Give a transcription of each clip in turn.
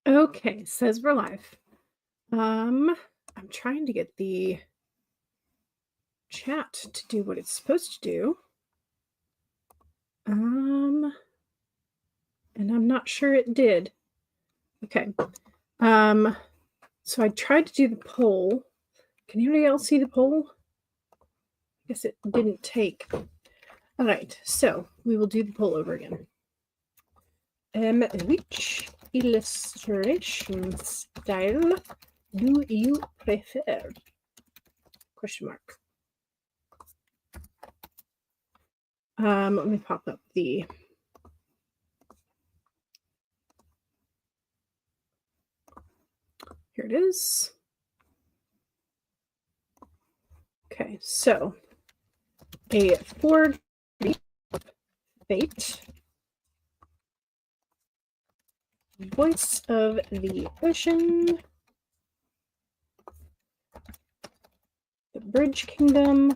Okay, says we're live. I'm trying to get the chat to do what it's supposed to do. And I'm not sure it did. Okay. So I tried to do the poll. Can anybody else see the poll? I guess it didn't take. All right, so we will do the poll over again. Which illustration style do you prefer? Question mark. Let me pop up the here it is. Okay, so a Forgery of Fate, Voice of the Ocean, the Bridge Kingdom,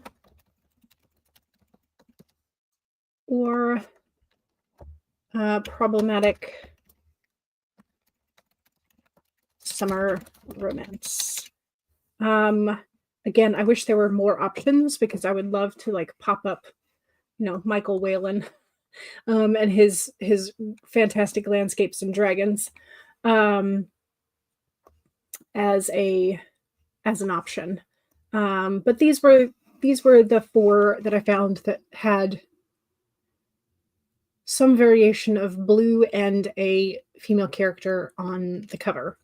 or problematic summer romance. Again, I wish there were more options because I would love to like pop up, Michael Whalen, and his fantastic landscapes and dragons, as an option. But these were the four that I found that had some variation of blue and a female character on the cover.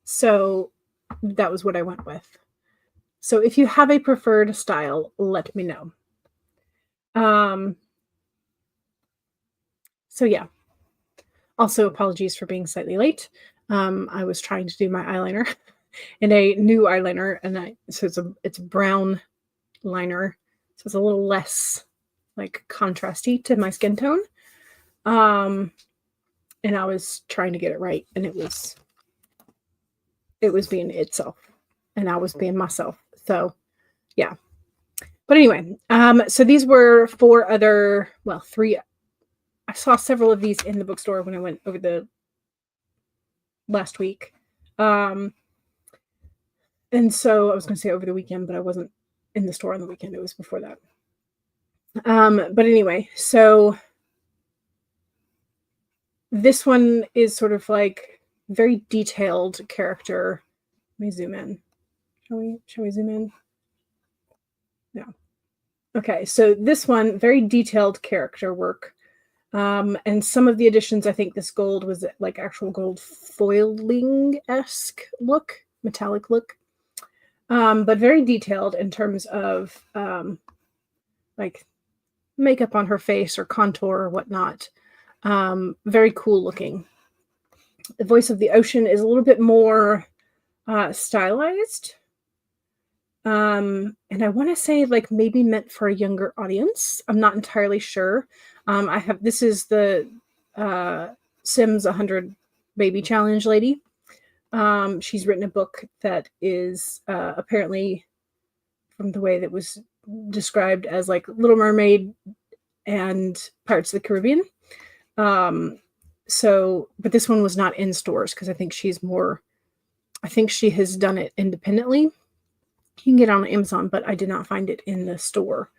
So that was what I went with. So if you have a preferred style, let me know. So yeah. Also, apologies for being slightly late. I was trying to do my eyeliner in a new eyeliner, and so it's a brown liner, so it's a little less like contrasty to my skin tone. And I was trying to get it right, and it was being itself, and I was being myself. So yeah. But anyway, so these were three. I saw several of these in the bookstore when I went over the last week. And so I was going to say over the weekend, but I wasn't in the store on the weekend. It was before that. But anyway, so this one is sort of like very detailed character. Let me zoom in. Shall we zoom in? No. Okay, so this one, very detailed character work. And some of the editions, I think this gold was like actual gold foiling-esque look, metallic look. But very detailed in terms of like makeup on her face or contour or whatnot. Very cool looking. The Voice of the Ocean is a little bit more stylized. And I want to say like maybe meant for a younger audience. I'm not entirely sure. This is the Sims 100 Baby Challenge lady. She's written a book that is apparently, from the way that was described, as like Little Mermaid and Pirates of the Caribbean. But this one was not in stores because I think she has done it independently. You can get it on Amazon, but I did not find it in the store.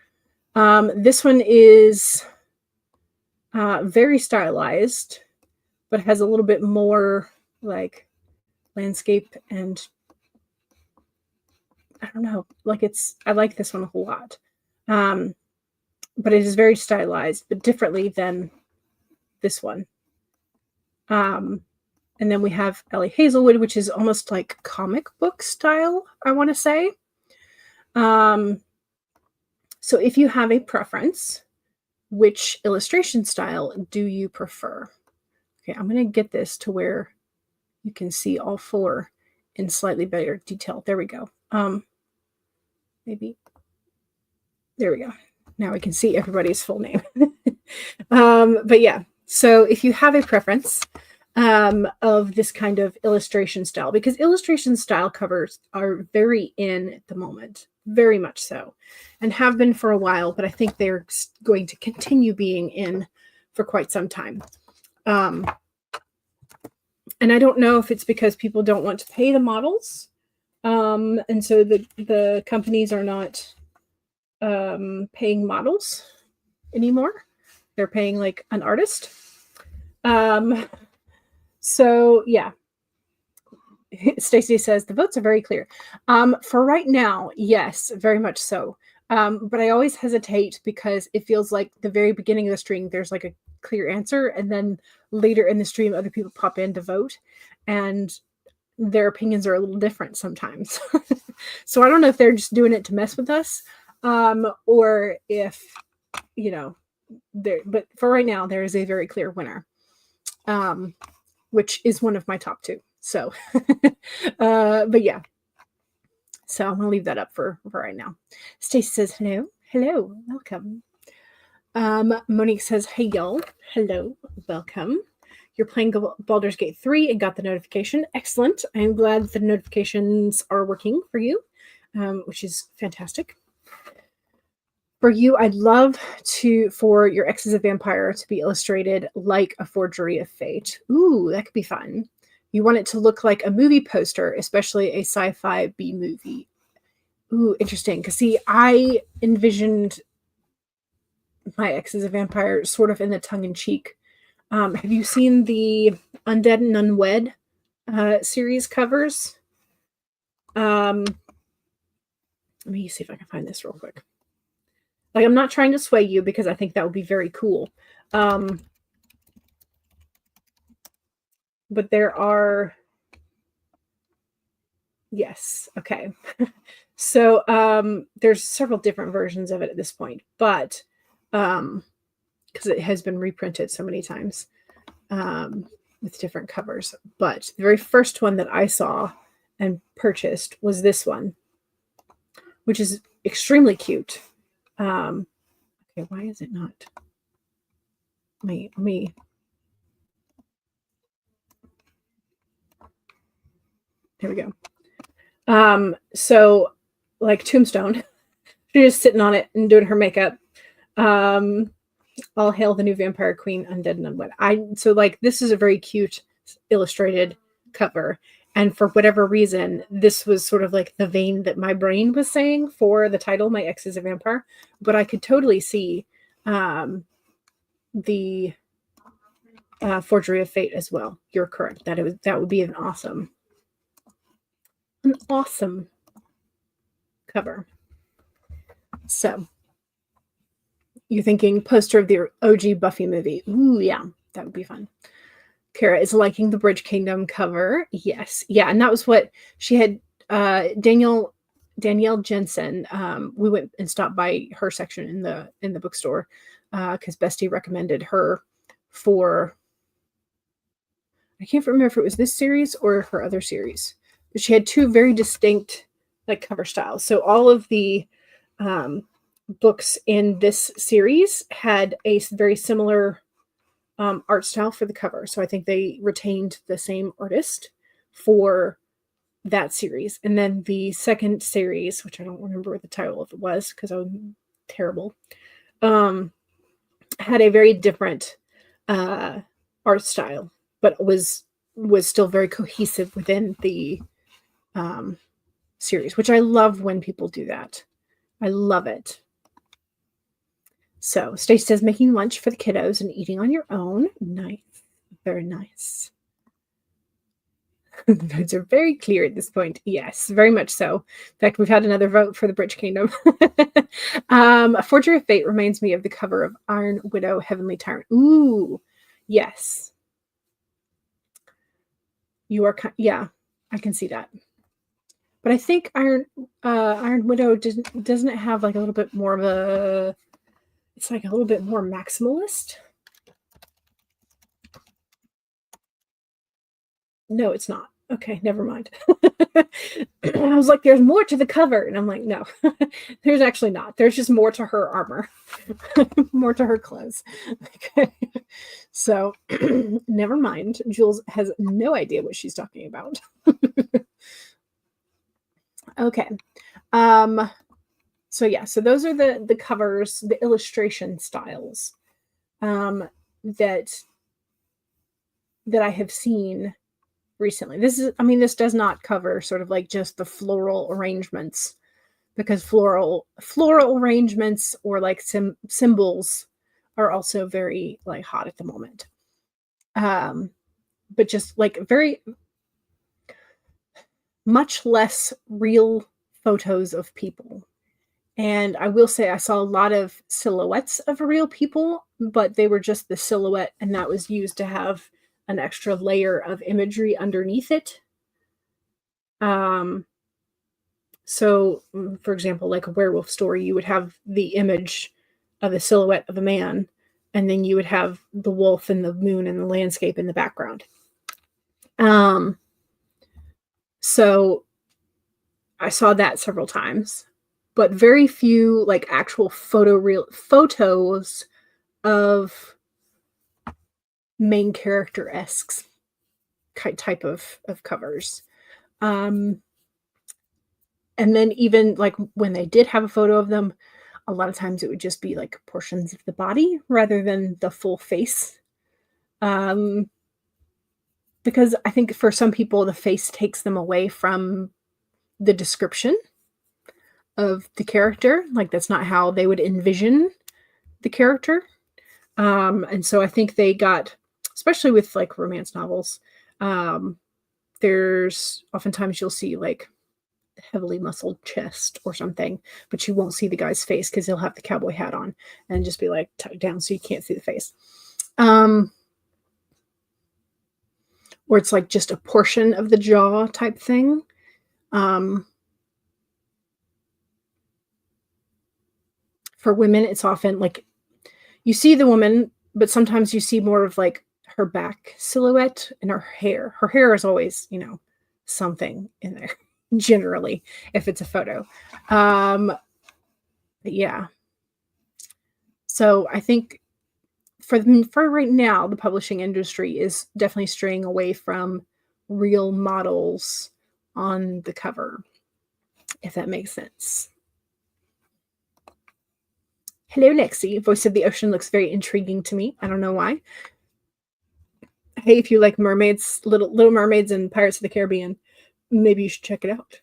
This one is very stylized, but has a little bit more like landscape, and I don't know, like I like this one a whole lot. But it is very stylized, but differently than this one. And then we have Ellie Hazelwood, which is almost like comic book style, I want to say. So if you have a preference, which illustration style do you prefer? Okay, I'm going to get this to where you can see all four in slightly better detail. There we go. Maybe. There we go. Now we can see everybody's full name. But yeah, so if you have a preference of this kind of illustration style, because illustration style covers are very in at the moment, very much so, and have been for a while, but I think they're going to continue being in for quite some time. And I don't know if it's because people don't want to pay the models. And so the companies are not paying models anymore. They're paying like an artist. So yeah. Stacy says the votes are very clear. For right now, yes, very much so. But I always hesitate because it feels like the very beginning of the stream, there's like a clear answer, and then later in the stream, other people pop in to vote, and their opinions are a little different sometimes. So I don't know if they're just doing it to mess with us, or if, you know, but for right now, there is a very clear winner, which is one of my top two. So, but yeah. So I'm gonna leave that up for right now. Stacey says hello, welcome. Monique says, hey y'all, hello, welcome. You're playing Baldur's Gate 3 and got the notification. Excellent. I'm glad the notifications are working for you, which is fantastic. For you, I'd love for your Exes of Vampire to be illustrated like a Forgery of Fate. Ooh, that could be fun. You want it to look like a movie poster, especially a sci-fi B movie. Ooh, interesting. Because see, I envisioned my Exes of Vampire sort of in the tongue-in-cheek. Have you seen the Undead and Unwed series covers? Let me see if I can find this real quick. Like, I'm not trying to sway you because I think that would be very cool. But there are, yes, okay. So there's several different versions of it at this point, but because it has been reprinted so many times with different covers. But the very first one that I saw and purchased was this one, which is extremely cute. Okay, why is it not? Let me. Here we go. So like Tombstone, she's just sitting on it and doing her makeup. All hail the new vampire queen, undead and unwed. So like this is a very cute illustrated cover, and for whatever reason, this was sort of like the vein that my brain was saying for the title, My Ex is a Vampire. But I could totally see the Forgery of Fate as well. You're correct. That would be an awesome cover. So you're thinking poster of the OG Buffy movie. Ooh, yeah, that would be fun. Kara is liking the Bridge Kingdom cover. Yes. Yeah, and that was what she had. Danielle Jensen. We went and stopped by her section in the bookstore because Bestie recommended her for. I can't remember if it was this series or her other series, but she had two very distinct like cover styles. So all of the books in this series had a very similar art style for the cover. So I think they retained the same artist for that series. And then the second series, which I don't remember what the title of it was because I'm terrible, had a very different art style, but was still very cohesive within the series, which I love when people do that. I love it. So Stacey says making lunch for the kiddos and eating on your own. Nice. Very nice. The votes are very clear at this point. Yes, very much so. In fact, we've had another vote for the Bridge Kingdom. Forgery of Fate reminds me of the cover of Iron Widow, Heavenly Tyrant. Ooh, yes. You are, yeah, I can see that. But I think Iron Widow doesn't it have like a little bit more of a, it's like a little bit more maximalist. No, it's not. Okay, never mind. I was like, there's more to the cover. And I'm like, no, there's actually not. There's just more to her armor, more to her clothes. Okay. So never mind. Jules has no idea what she's talking about. Okay. So yeah, so those are the covers, the illustration styles that I have seen recently. This does not cover sort of like just the floral arrangements, because floral arrangements or like symbols are also very like hot at the moment. But just like very much less real photos of people. And I will say I saw a lot of silhouettes of real people, but they were just the silhouette, and that was used to have an extra layer of imagery underneath it. So, for example, like a werewolf story, you would have the image of a silhouette of a man, and then you would have the wolf and the moon and the landscape in the background. So I saw that several times, but very few like actual photos of main character-esque type of covers. And then even like when they did have a photo of them, a lot of times it would just be like portions of the body rather than the full face. Because I think for some people, the face takes them away from the description of the character. Like that's not how they would envision the character. And so I think they got, especially with like romance novels, there's oftentimes you'll see like heavily muscled chest or something, but you won't see the guy's face because he'll have the cowboy hat on and just be like tucked down so you can't see the face. Or it's like just a portion of the jaw type thing. For women, it's often like you see the woman, but sometimes you see more of like her back silhouette and her hair. Her hair is always, something in there, generally, if it's a photo. Yeah. So I think for right now, the publishing industry is definitely straying away from real models on the cover, if that makes sense. Hello, Lexi. Voice of the Ocean looks very intriguing to me. I don't know why. Hey, if you like mermaids, Little Mermaids and Pirates of the Caribbean, maybe you should check it out.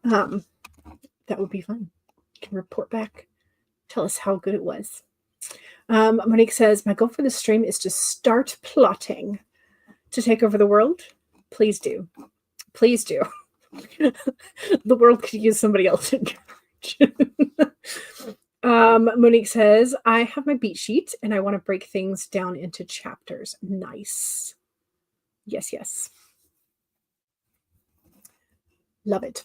That would be fun. You can report back. Tell us how good it was. Monique says, my goal for this stream is to start plotting to take over the world. Please do. Please do. The world could use somebody else in charge. Monique says, I have my beat sheet and I want to break things down into chapters. Nice. Yes, yes. Love it.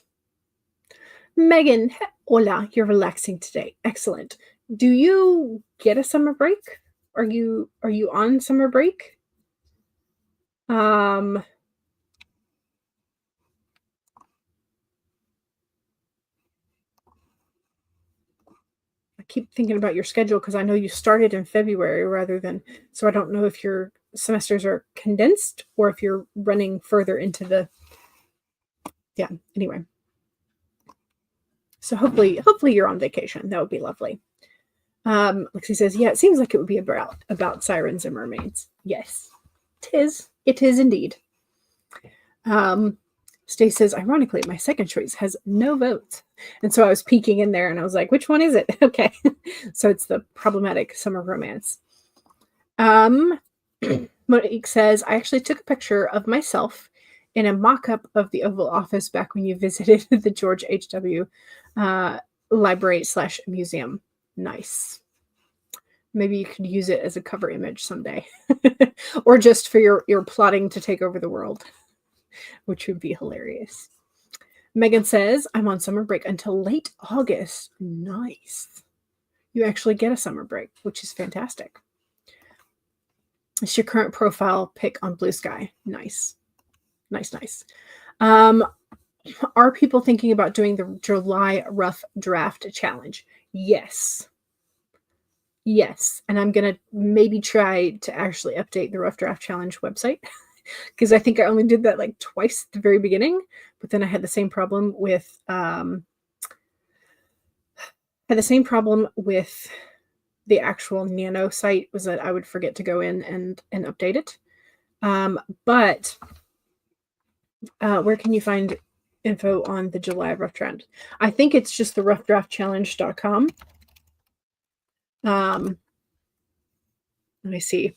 Megan, hola, you're relaxing today. Excellent. Do you get a summer break? Are you on summer break? I keep thinking about your schedule because I know you started in February so I don't know if your semesters are condensed or if you're running further into anyway. So hopefully you're on vacation. That would be lovely. Lexi says, yeah, it seems like it would be about sirens and mermaids. Yes, it is indeed. Stace says, ironically, my second choice has no votes. And so I was peeking in there and I was like, which one is it? Okay. So it's the problematic summer romance. Monique says, I actually took a picture of myself in a mock-up of the Oval Office back when you visited the George H.W. Library/museum. Nice. Maybe you could use it as a cover image someday. Or just for your plotting to take over the world, which would be hilarious. Megan says, I'm on summer break until late August. Nice. You actually get a summer break, which is fantastic. It's your current profile pic on Blue Sky. Nice. Nice. Are people thinking about doing the July Rough Draft Challenge? Yes. And I'm going to maybe try to actually update the Rough Draft Challenge website because I think I only did that like twice at the very beginning, but then I had the same problem with the actual Nano site, was that I would forget to go in and update it. But where can you find info on the July Rough Draft? I think it's just the roughdraftchallenge.com. Let me see.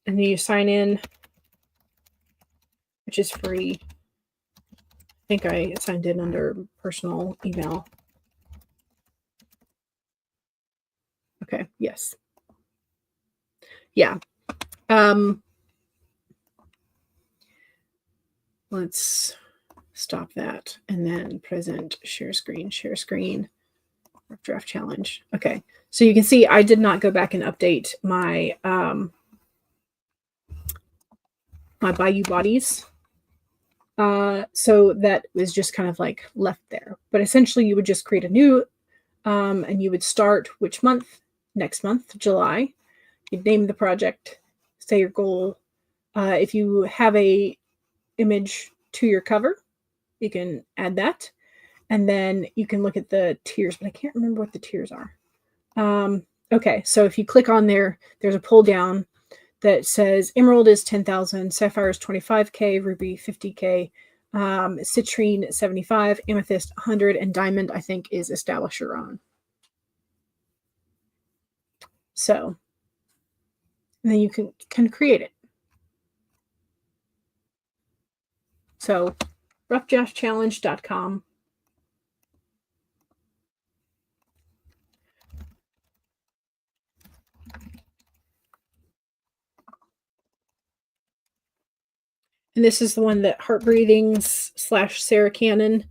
And then you sign in, which is free. I think I signed in under personal email. Okay, yes. Yeah. Let's stop that and then present, share screen, Rough Draft Challenge. Okay, so you can see I did not go back and update my my Bayou Bodies. So that was just kind of like left there. But essentially you would just create a new and you would start which month? Next month, July. You'd name the project, say your goal. If you have a image to your cover, you can add that. And then you can look at the tiers, but I can't remember what the tiers are. Okay, so if you click on there, there's a pull down that says Emerald is 10,000, Sapphire is 25K, Ruby 50K, Citrine 75, Amethyst 100, and Diamond, I think, is Establish Your Own. So, and then you can create it. So, roughdraftchallenge.com. And this is the one that Heartbreathings / Sarah Cannon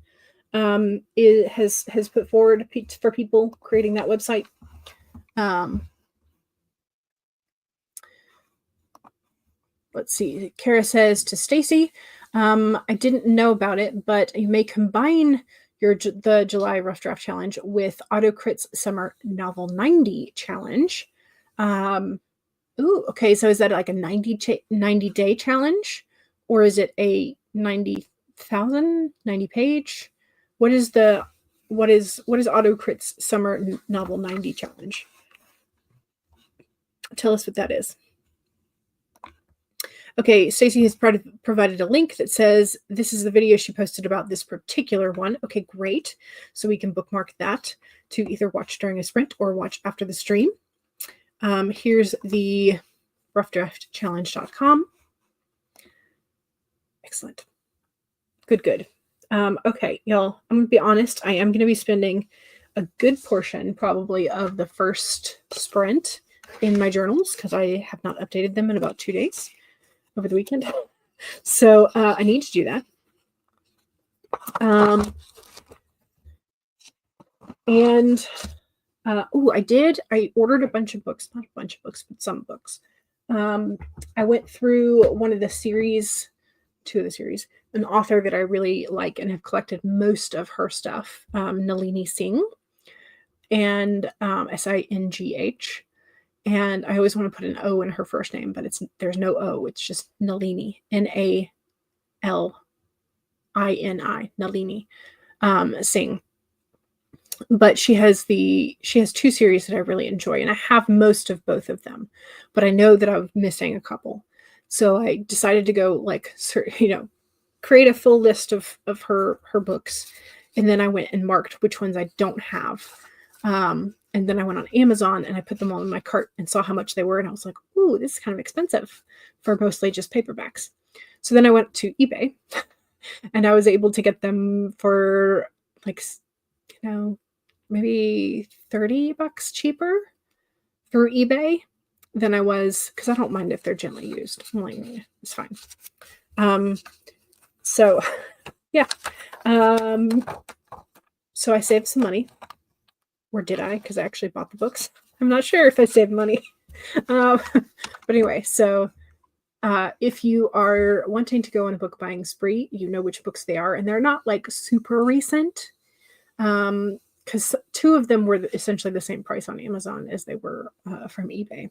has put forward for people creating that website. Let's see. Kara says to Stacy, I didn't know about it, but you may combine the July Rough Draft Challenge with AutoCrit's Summer Novel 90 Challenge. Ooh, okay. So is that like a 90-day challenge? Or is it a 90,000, 90 page? What is AutoCrit's Summer Novel 90 Challenge? Tell us what that is. Okay, Stacey has provided a link that says this is the video she posted about this particular one. Okay, great. So we can bookmark that to either watch during a sprint or watch after the stream. Here's the roughdraftchallenge.com. Excellent. Good. Okay, y'all, I'm going to be honest. I am going to be spending a good portion probably of the first sprint in my journals because I have not updated them in about 2 days over the weekend. So I need to do that. I ordered a bunch of books, not a bunch of books, but some books. I went through two of the series, an author that I really like and have collected most of her stuff, Nalini Singh, and Singh. And I always want to put an O in her first name, but there's no O. It's just Nalini, Nalini, Nalini Singh. But she has two series that I really enjoy, and I have most of both of them, but I know that I'm missing a couple. So I decided to go create a full list of her books, and then I went and marked which ones I don't have. And then I went on Amazon and I put them all in my cart and saw how much they were. And I was like, ooh, this is kind of expensive for mostly just paperbacks. So then I went to eBay and I was able to get them for maybe $30 cheaper through eBay than I was, because I don't mind if they're gently used. I'm like, it's fine. So yeah. So I saved some money. Or did I? Because I actually bought the books. I'm not sure if I saved money. But anyway, so if you are wanting to go on a book buying spree, you know which books they are. And they're not like super recent. Because two of them were essentially the same price on Amazon as they were from eBay.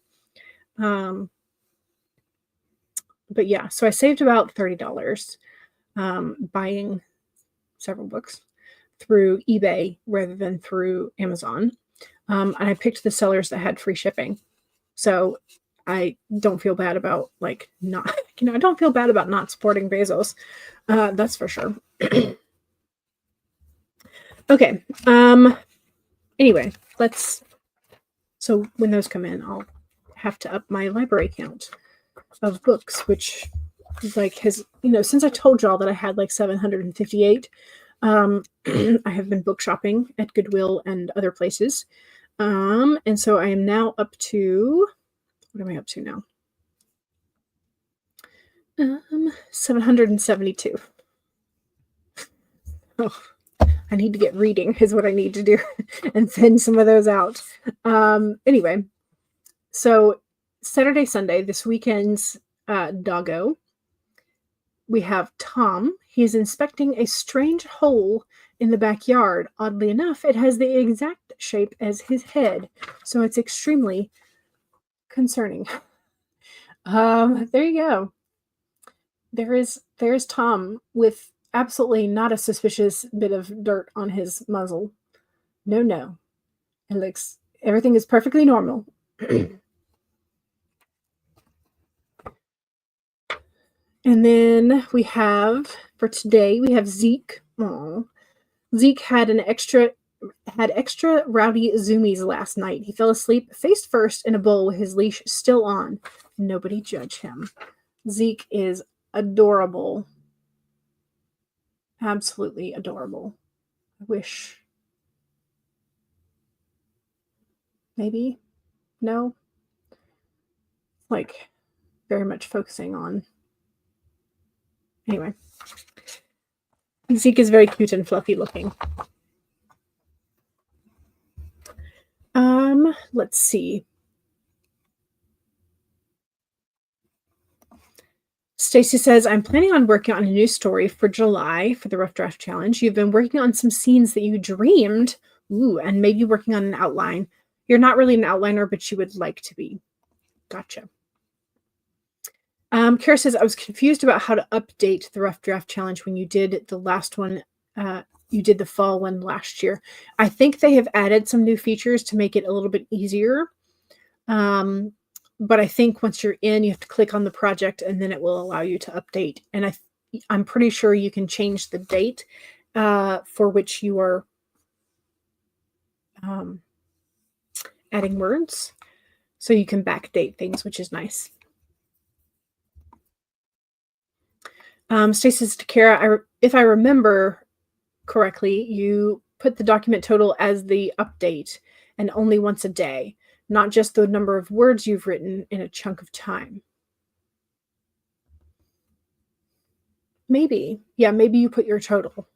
But yeah, so I saved about $30 buying several books through eBay rather than through Amazon. And I picked the sellers that had free shipping. So I don't feel bad about like not, I don't feel bad about not supporting Bezos. That's for sure. Okay. Anyway, so when those come in, I'll have to up my library count of books, which like has, since I told y'all that I had like 758, I have been book shopping at Goodwill and other places. And so I am now up to, what am I up to now? 772. Oh, I need to get reading is what I need to do and send some of those out. Anyway, so Saturday, Sunday, this weekend's doggo, we have Tom. He's inspecting a strange hole in the backyard. Oddly enough, it has the exact shape as his head, so it's extremely concerning. There you go. There's Tom with absolutely not a suspicious bit of dirt on his muzzle. No. Everything is perfectly normal. And then for today, we have Zeke. Aww. Zeke had extra rowdy zoomies last night. He fell asleep face first in a bowl with his leash still on. Nobody judge him. Zeke is adorable. Absolutely adorable. I wish. Maybe. No. Like, very much focusing on. Anyway. Zeke is very cute and fluffy looking. Let's see. Stacy says, I'm planning on working on a new story for July for the Rough Draft Challenge. You've been working on some scenes that you dreamed. Ooh, and maybe working on an outline. You're not really an outliner, but you would like to be. Gotcha. Kara says, I was confused about how to update the Rough Draft Challenge when you did the last one. You did the fall one last year. I think they have added some new features to make it a little bit easier. But I think once you're in, you have to click on the project and then it will allow you to update. And I'm pretty sure you can change the date for which you are adding words. So you can backdate things, which is nice. Stacy says to Kara, if I remember correctly, you put the document total as the update and only once a day, not just the number of words you've written in a chunk of time. Maybe. Yeah, maybe you put your total.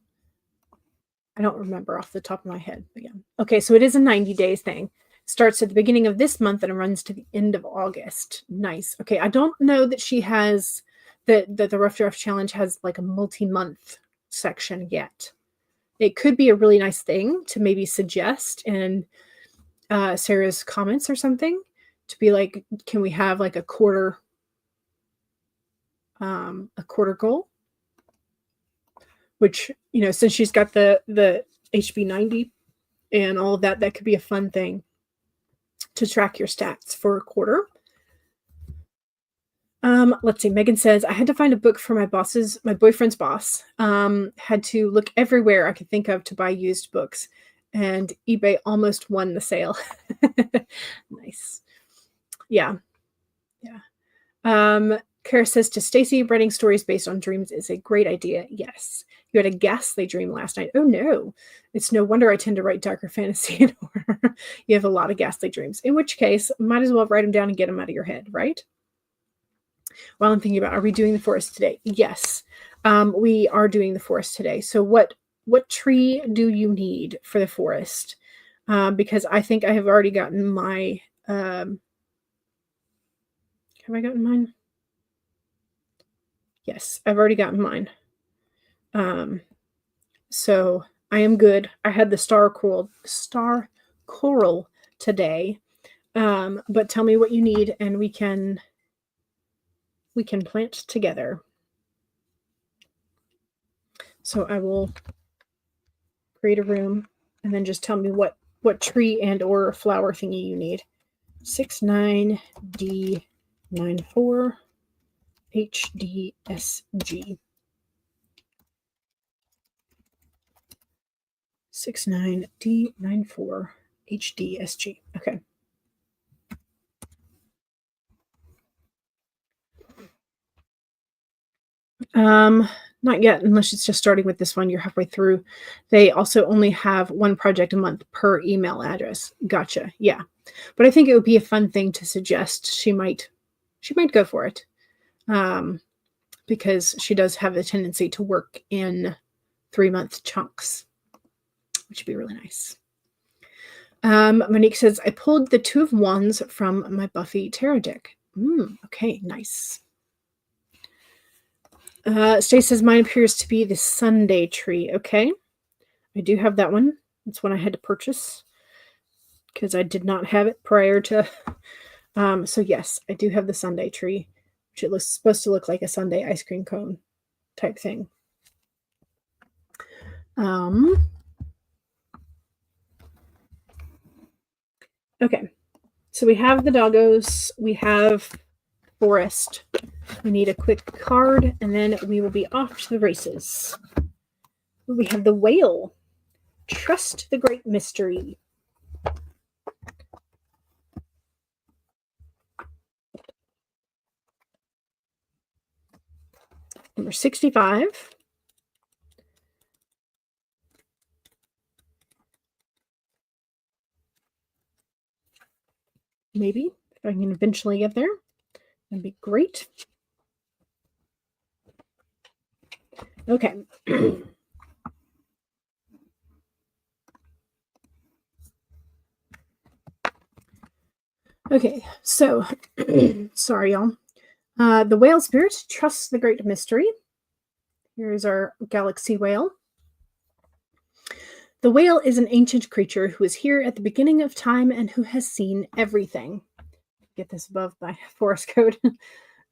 I don't remember off the top of my head. But yeah. Okay, so it is a 90 days thing. Starts at the beginning of this month and runs to the end of August. Nice. Okay, I don't know that she has the Rough Draft Challenge has like a multi-month section yet. It could be a really nice thing to maybe suggest in Sarah's comments or something, to be like, can we have like a quarter goal? Which, since she's got the HB90 and all of that, that could be a fun thing to track your stats for a quarter. Let's see. Megan says, I had to find a book for my boyfriend's boss. Had to look everywhere I could think of to buy used books, and eBay almost won the sale. Nice. Yeah. Kara says to Stacy, writing stories based on dreams is a great idea. Yes. You had a ghastly dream last night. Oh no. It's no wonder I tend to write darker fantasy and horror. You have a lot of ghastly dreams. In which case, might as well write them down and get them out of your head, right? While I'm thinking about, are we doing the forest today? Yes. We are doing the forest today. So what tree do you need for the forest? Because I think I have already gotten my have I gotten mine? Yes, I've already gotten mine. So I am good. I had the star coral today. But tell me what you need and we can plant together. So I will create a room and then just tell me what tree and or flower thingy you need. 69D 94 HDSG. 69D94 HDSG. Okay. Not yet, unless it's just starting with this one. You're halfway through. They also only have one project a month per email address. Gotcha. Yeah. But I think it would be a fun thing to suggest. She might go for it. Because she does have a tendency to work in 3-month chunks, which would be really nice. Monique says, I pulled the Two of Wands from my Buffy tarot deck. Okay, nice. Stace says, mine appears to be the Sunday tree. Okay. I do have that one. It's one I had to purchase because I did not have it prior to. So yes, I do have the Sunday tree, which it looks supposed to look like a Sunday ice cream cone type thing. Okay. So we have the doggos. We have forest. We need a quick card, and then we will be off to the races. We have the whale. Trust the great mystery. Number 65. Maybe, if I can eventually get there. That'd be great. Okay. Okay, so, sorry, y'all. The whale spirit trusts the great mystery. Here's our galaxy whale. The whale is an ancient creature who is here at the beginning of time and who has seen everything. Get this above my forest code.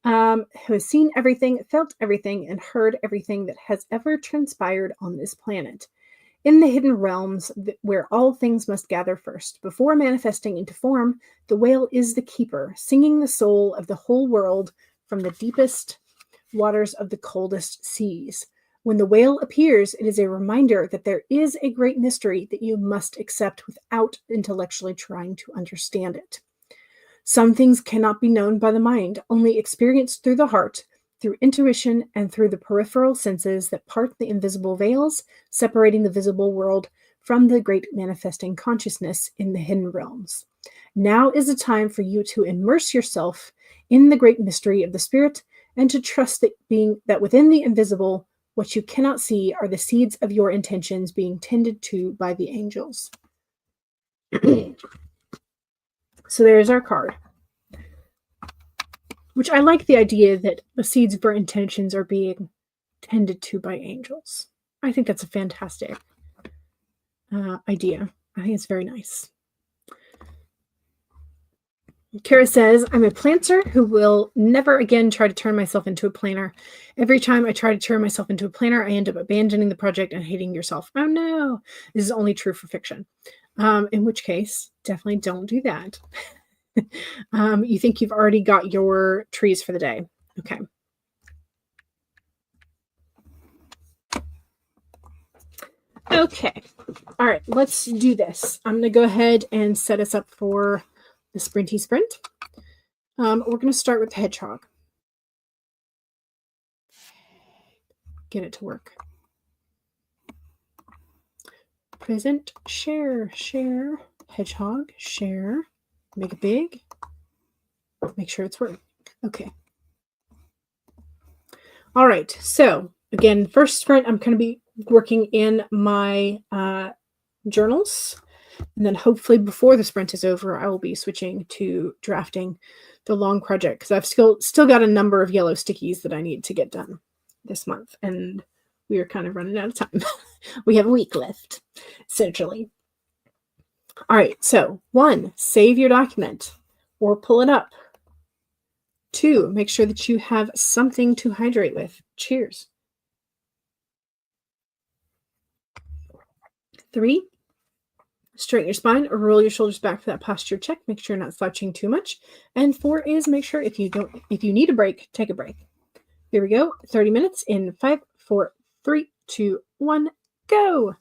Who has seen everything, felt everything, and heard everything that has ever transpired on this planet. In the hidden realms where all things must gather first, before manifesting into form, the whale is the keeper, singing the soul of the whole world from the deepest waters of the coldest seas. When the whale appears, it is a reminder that there is a great mystery that you must accept without intellectually trying to understand it. Some things cannot be known by the mind, only experienced through the heart, through intuition, and through the peripheral senses that part the invisible veils, separating the visible world from the great manifesting consciousness in the hidden realms. Now is the time for you to immerse yourself in the great mystery of the spirit and to trust that within the invisible, what you cannot see are the seeds of your intentions being tended to by the angels. So there's our card. Which I like the idea that the seeds of our intentions are being tended to by angels. I think that's a fantastic idea. I think it's very nice. Kara says, I'm a planter who will never again try to turn myself into a planner. Every time I try to turn myself into a planner, I end up abandoning the project and hating yourself. Oh no, this is only true for fiction. In which case, definitely don't do that. You think you've already got your trees for the day. Okay. Okay. All right, let's do this. I'm going to go ahead and set us up for the sprinty sprint. We're going to start with the hedgehog. Get it to work. Present, share, hedgehog, share, make it big, make sure it's working. Okay. All right, so again, first sprint, I'm going to be working in my journals, and then hopefully before the sprint is over, I will be switching to drafting the long project because I've still got a number of yellow stickies that I need to get done this month, and we are kind of running out of time. We have a week left, essentially. All right, so 1, save your document or pull it up. 2, make sure that you have something to hydrate with. Cheers. 3, Straighten your spine or roll your shoulders back for that posture check. Make sure you're not slouching too much. And 4 is make sure if you need a break, take a break. Here we go. 30 minutes in 5, 4, 3, 2, 1, go.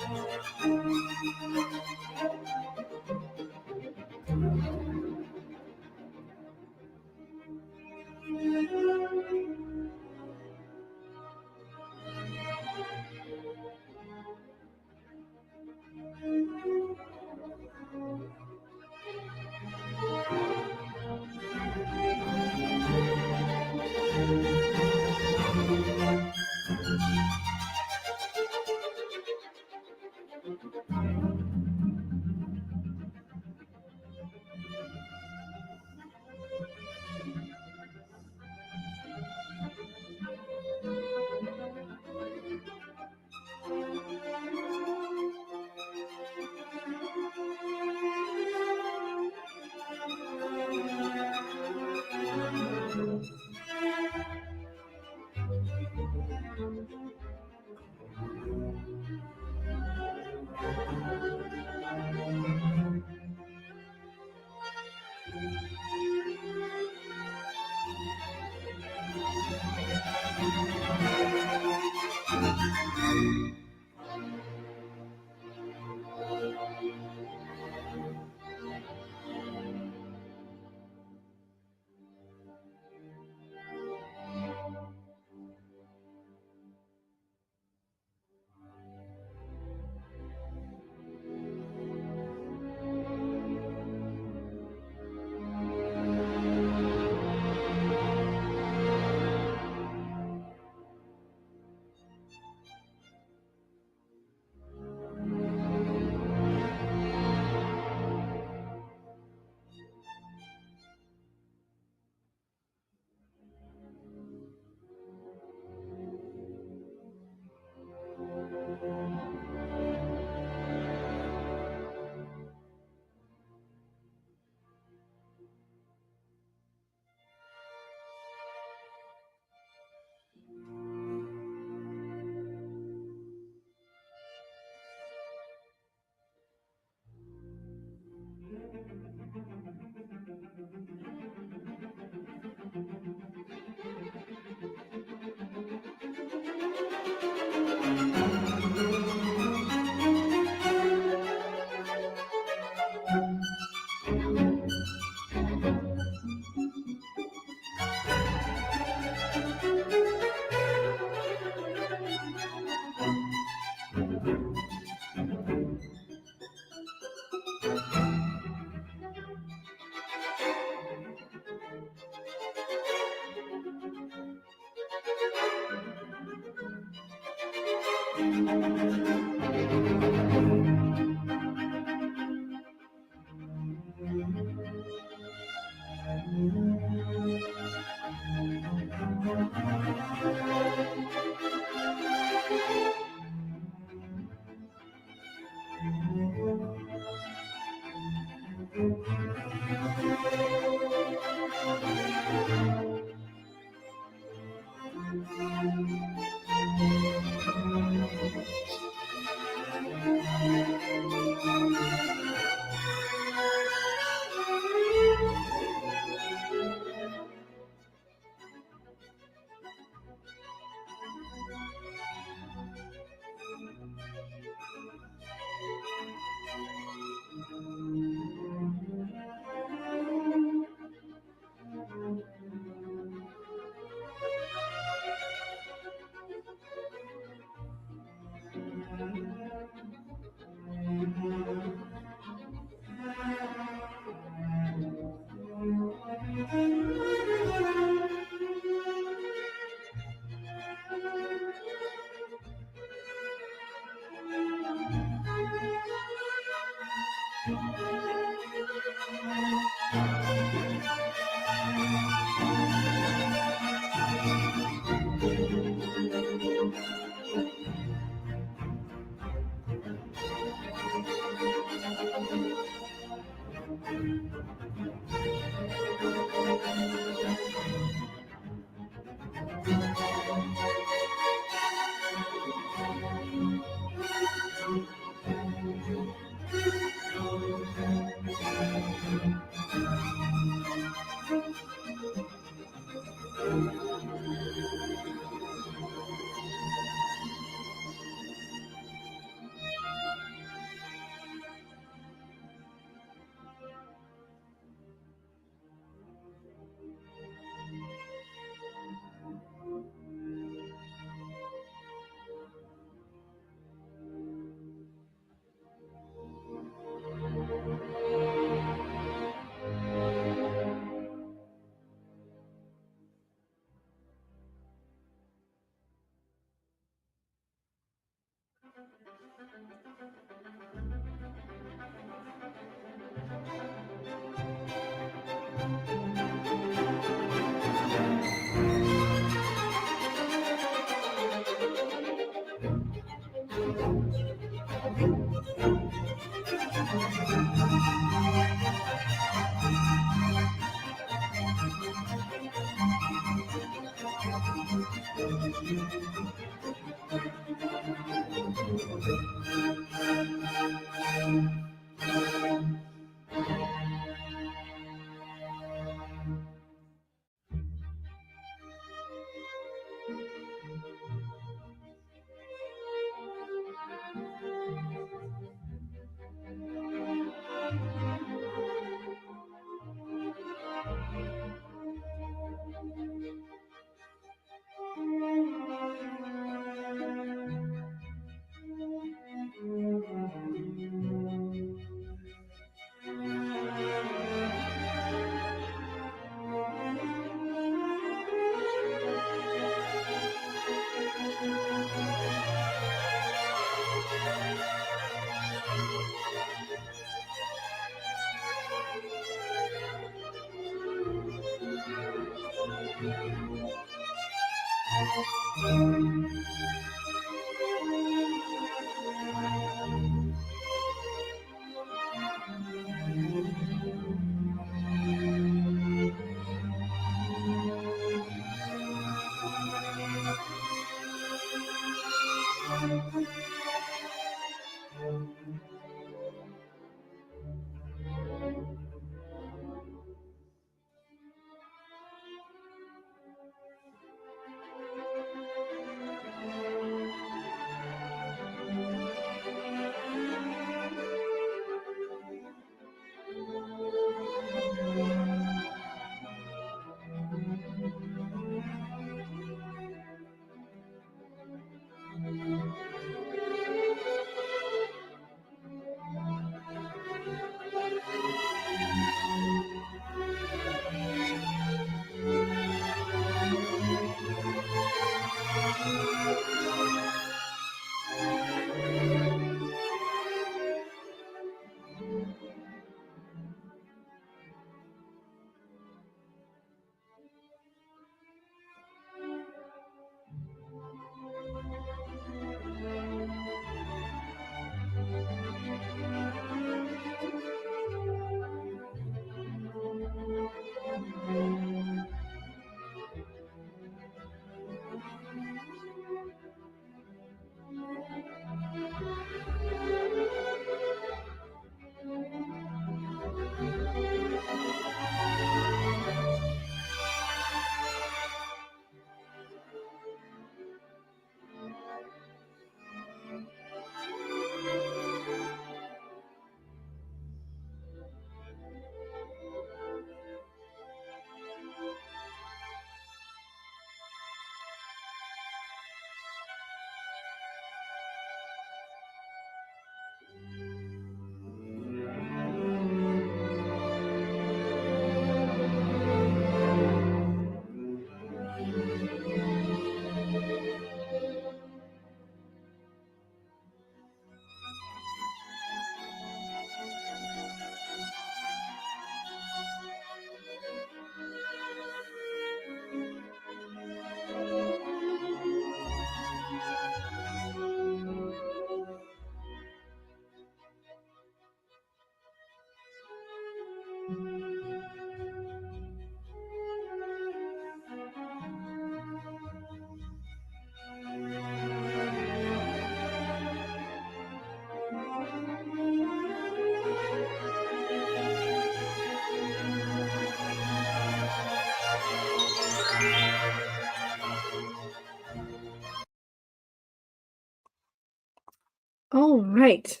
right.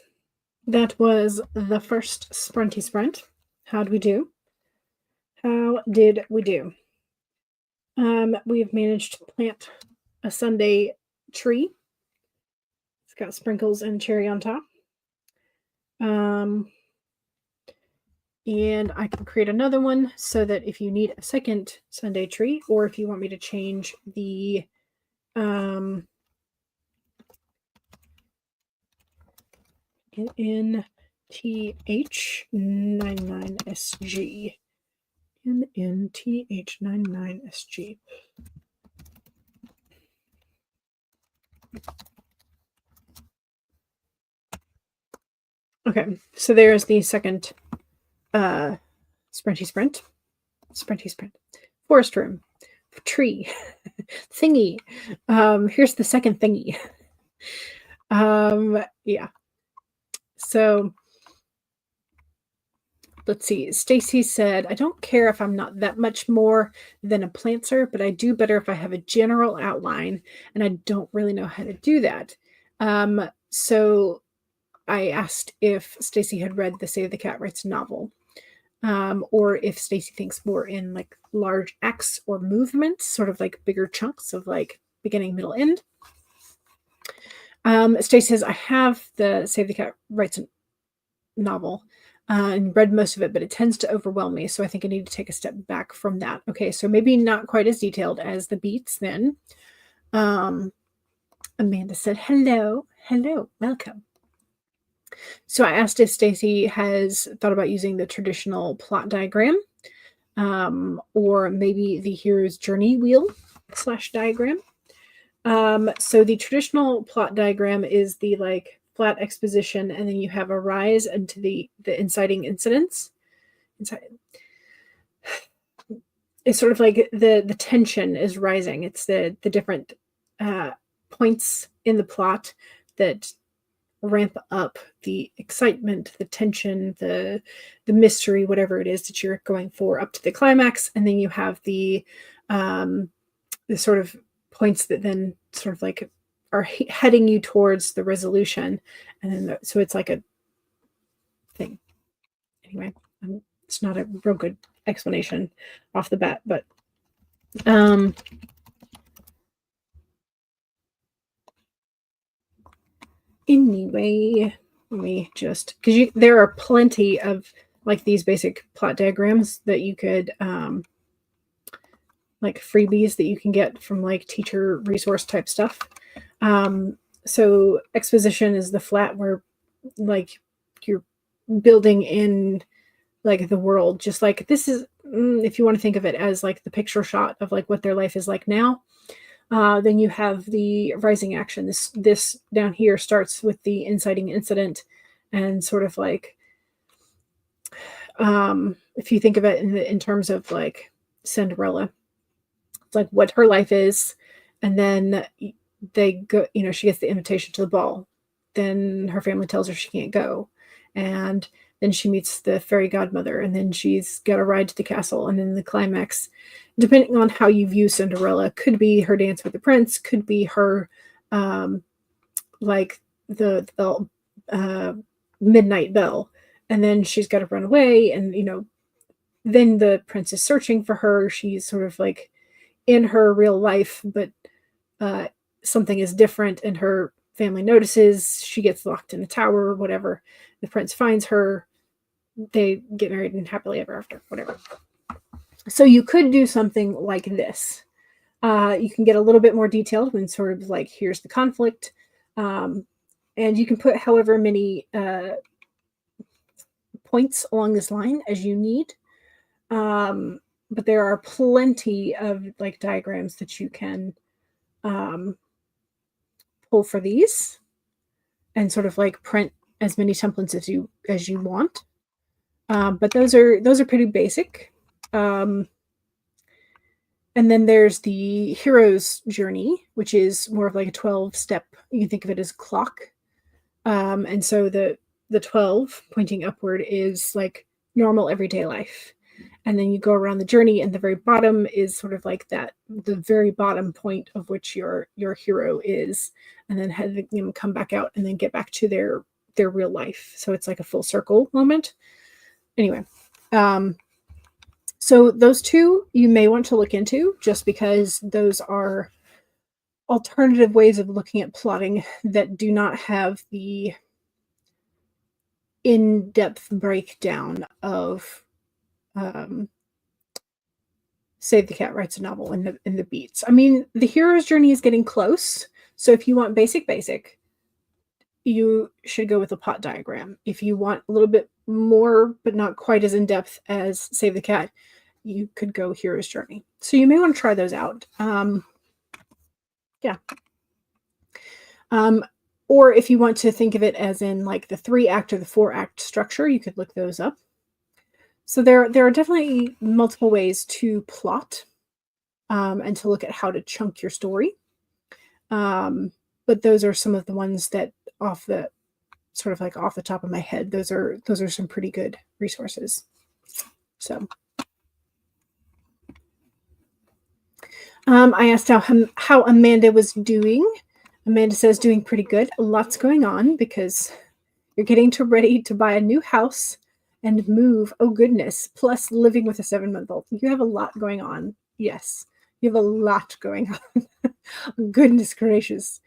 That was the first Sprinty Sprint. How'd we do? How did we do? We've managed to plant a Sunday tree. It's got sprinkles and cherry on top. And I can create another one so that if you need a second Sunday tree, or if you want me to change the NNTH99SG. NNTH99SG. Okay, so there's the second Sprinty Sprint. Forest room. Tree. Thingy. Here's the second thingy. Yeah. So let's see. Stacy said, I don't care if I'm not that much more than a planter, but I do better if I have a general outline, and I don't really know how to do that. So I asked if Stacy had read the Save the Cat Writes novel, or if Stacy thinks more in like large acts or movements, sort of like bigger chunks of like beginning, middle, end. Stacy says, I have the Save the Cat Writes novel and read most of it, but it tends to overwhelm me. So I think I need to take a step back from that. Okay, so maybe not quite as detailed as the beats then. Amanda said, hello, welcome. So I asked if Stacy has thought about using the traditional plot diagram, or maybe the hero's journey wheel / diagram. So the traditional plot diagram is the like flat exposition, and then you have a rise into the inciting incidents. It's sort of like the tension is rising. It's the different points in the plot that ramp up the excitement, the tension, the mystery, whatever it is that you're going for, up to the climax. And then you have the sort of points that then sort of like are heading you towards the resolution. And then so it's like a thing. Anyway, it's not a real good explanation off the bat, but anyway, let me just, because there are plenty of like these basic plot diagrams that you could like freebies that you can get from like teacher resource type stuff. So exposition is the flat where like you're building in like the world, just like this is, if you want to think of it as like the picture shot of like what their life is like now. Then you have the rising action. This down here starts with the inciting incident, and sort of like, if you think of it in terms of like Cinderella, it's like what her life is, and then they go. She gets the invitation to the ball. Then her family tells her she can't go, and then she meets the fairy godmother, and then she's got a ride to the castle, and then the climax, depending on how you view Cinderella, could be her dance with the prince, could be her like the midnight bell, and then she's got to run away, and then the prince is searching for her. She's sort of like in her real life, but something is different, and her family notices. She gets locked in a tower or whatever. The prince finds her. They get married and happily ever after, whatever. So you could do something like this. You can get a little bit more detailed when sort of like, here's the conflict. And you can put however many points along this line as you need. But there are plenty of like diagrams that you can pull for these and sort of like print as many templates as you want. But those are pretty basic. And then there's the hero's journey, which is more of like a 12-step. You can think of it as a clock. And so the 12 pointing upward is like normal everyday life. And then you go around the journey, and the very bottom is sort of like that, the very bottom point of which your hero is, and then have them come back out and then get back to their their real life. So it's like a full circle moment. Anyway, so those two you may want to look into, just because those are alternative ways of looking at plotting that do not have the in-depth breakdown of Save the Cat Writes a Novel in the beats. I mean, the hero's journey is getting close. So if you want basic, you should go with a plot diagram. If you want a little bit more, but not quite as in-depth as Save the Cat, you could go Hero's Journey. So you may want to try those out. Yeah. Or if you want to think of it as in like the 3-act or the 4-act structure, you could look those up. So there are definitely multiple ways to plot and to look at how to chunk your story. But those are some of the ones that off the top of my head, those are some pretty good resources. So I asked how Amanda was doing. Amanda says doing pretty good. Lots going on because you're getting ready to buy a new house and move. Oh goodness. Plus living with a 7-month-old. You have a lot going on. Yes. You have a lot going on. Goodness gracious.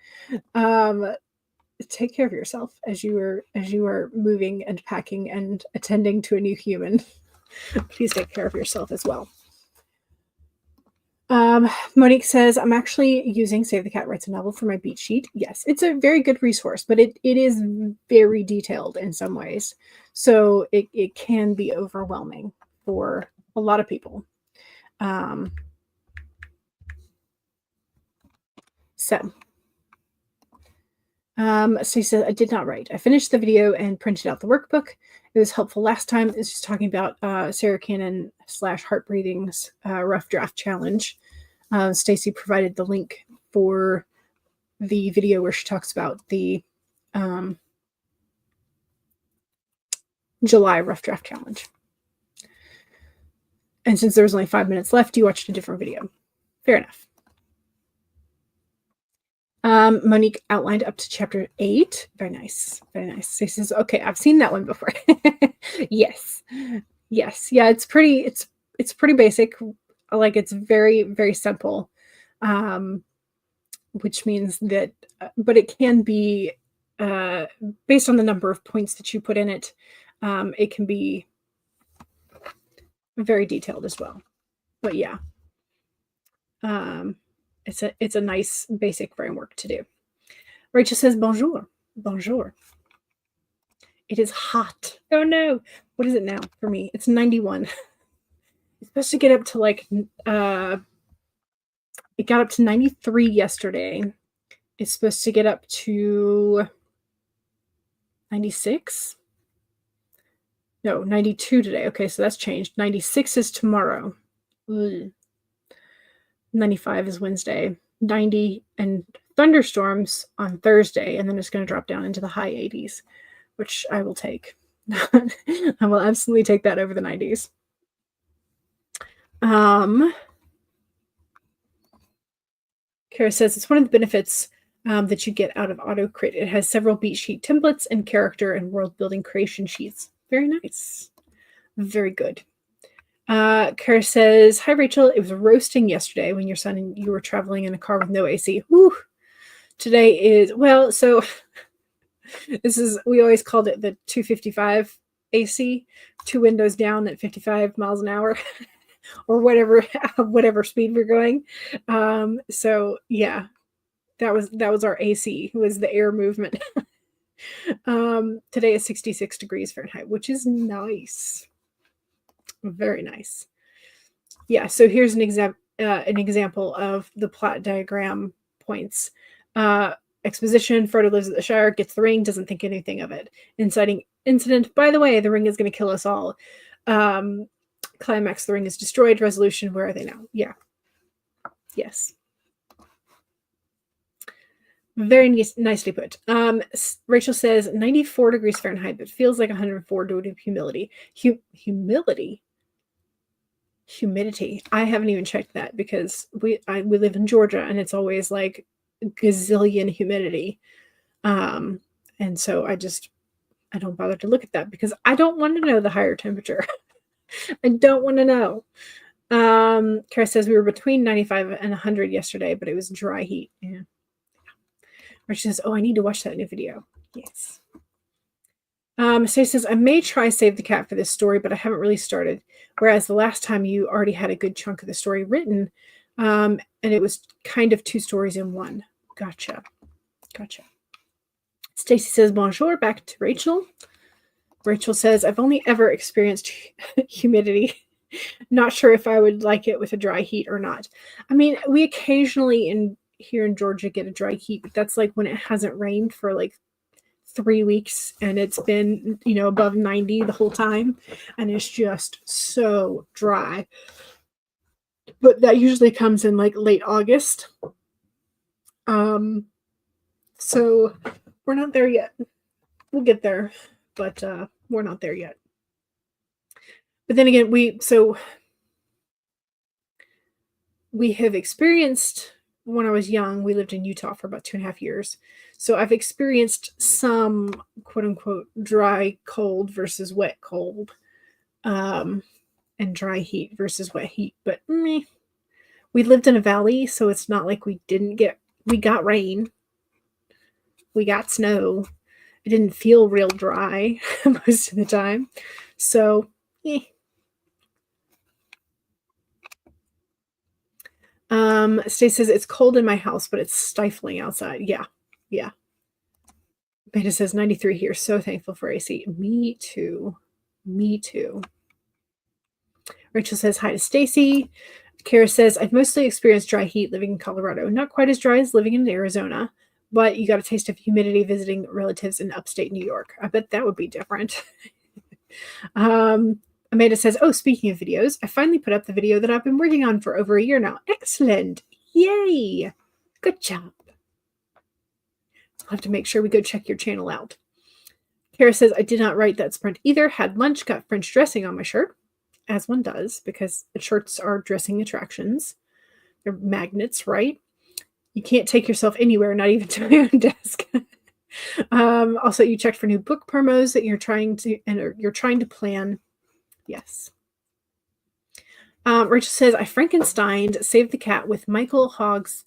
Take care of yourself as you are moving and packing and attending to a new human. Please take care of yourself as well. Monique says, I'm actually using Save the Cat Writes a Novel for my beat sheet. Yes, it's a very good resource, but it is very detailed in some ways. So it can be overwhelming for a lot of people. Stacey says, I did not write. I finished the video and printed out the workbook. It was helpful last time. It's just talking about Sarah Cannon / Heartbreathing's rough draft challenge. Stacey provided the link for the video where she talks about the July rough draft challenge. And since there was only 5 minutes left, you watched a different video. Fair enough. Monique outlined up to chapter 8. Very nice. Very nice. She says, okay, I've seen that one before. Yes. Yes. Yeah, it's pretty basic. Like, it's very, very simple. Which means that, but it can be, based on the number of points that you put in it, it can be very detailed as well. But yeah. It's a nice basic framework to do. Rachel says, bonjour. Bonjour. It is hot. Oh no. What is it now for me? It's 91. It's supposed to get up to like, it got up to 93 yesterday. It's supposed to get up to 96. No, 92 today. Okay, so that's changed. 96 is tomorrow. Ugh. 95 is Wednesday, 90 and thunderstorms on Thursday, and then it's going to drop down into the high 80s, which I will take. I will absolutely take that over the 90s. Kara says it's one of the benefits that you get out of AutoCrit. It has several beat sheet templates and character and world building creation sheets. Very nice. Very good. Kara says, hi, Rachel. It was roasting yesterday when your son and you were traveling in a car with no AC. Whew. Today is, well, so we always called it the 255 AC, 2 windows down at 55 miles an hour or whatever speed we're going. So yeah, that was our AC, was the air movement. Today is 66 degrees Fahrenheit, which is nice. Very nice. Yeah, so here's an example of the plot diagram points. Exposition, Frodo lives at the Shire, gets the ring, doesn't think anything of it. Inciting incident, by the way, the ring is going to kill us all. Climax, the ring is destroyed. Resolution, where are they now? Yeah. Yes. Very nicely put. Rachel says 94 degrees Fahrenheit, but feels like 104 due to humidity. Humidity. I haven't even checked that because we live in Georgia and it's always like gazillion humidity. And so I just I don't bother to look at that because I don't want to know the higher temperature. I don't want to know. Kara says we were between 95 and 100 yesterday, but it was dry heat. Yeah. Rich says, oh, I need to watch that new video. Yes. Stacey says, I may try Save the Cat for this story, but I haven't really started. Whereas the last time you already had a good chunk of the story written, and it was kind of 2 stories in one. Gotcha. Stacey says, bonjour, back to Rachel. Rachel says, I've only ever experienced humidity. Not sure if I would like it with a dry heat or not. I mean, we occasionally here in Georgia get a dry heat, but that's like when it hasn't rained for like 3 weeks and it's been, above 90 the whole time. And it's just so dry. But that usually comes in like late August. So we're not there yet. We'll get there, but we're not there yet. But then again, we have experienced, when I was young, we lived in Utah for about 2.5 years. So I've experienced some quote unquote dry cold versus wet cold, and dry heat versus wet heat. But we lived in a valley, so it's not like we got rain. We got snow. It didn't feel real dry most of the time. So, Stacey says, it's cold in my house, but it's stifling outside. Yeah. Beta says 93 here. So thankful for AC. Me too. Rachel says hi to Stacey. Kara says, I've mostly experienced dry heat living in Colorado. Not quite as dry as living in Arizona, but you got a taste of humidity visiting relatives in upstate New York. I bet that would be different. Amanda says, oh, speaking of videos, I finally put up the video that I've been working on for over a year now. Excellent. Yay. Good job. I'll have to make sure we go check your channel out. Kara says, I did not write that sprint either. Had lunch, got French dressing on my shirt, as one does, because shirts are dressing attractions. They're magnets, right? You can't take yourself anywhere, not even to my own desk. Also, you checked for new book promos that you're trying to plan. Yes. Rachel says, I Frankensteined Save the Cat with Michael Hogg's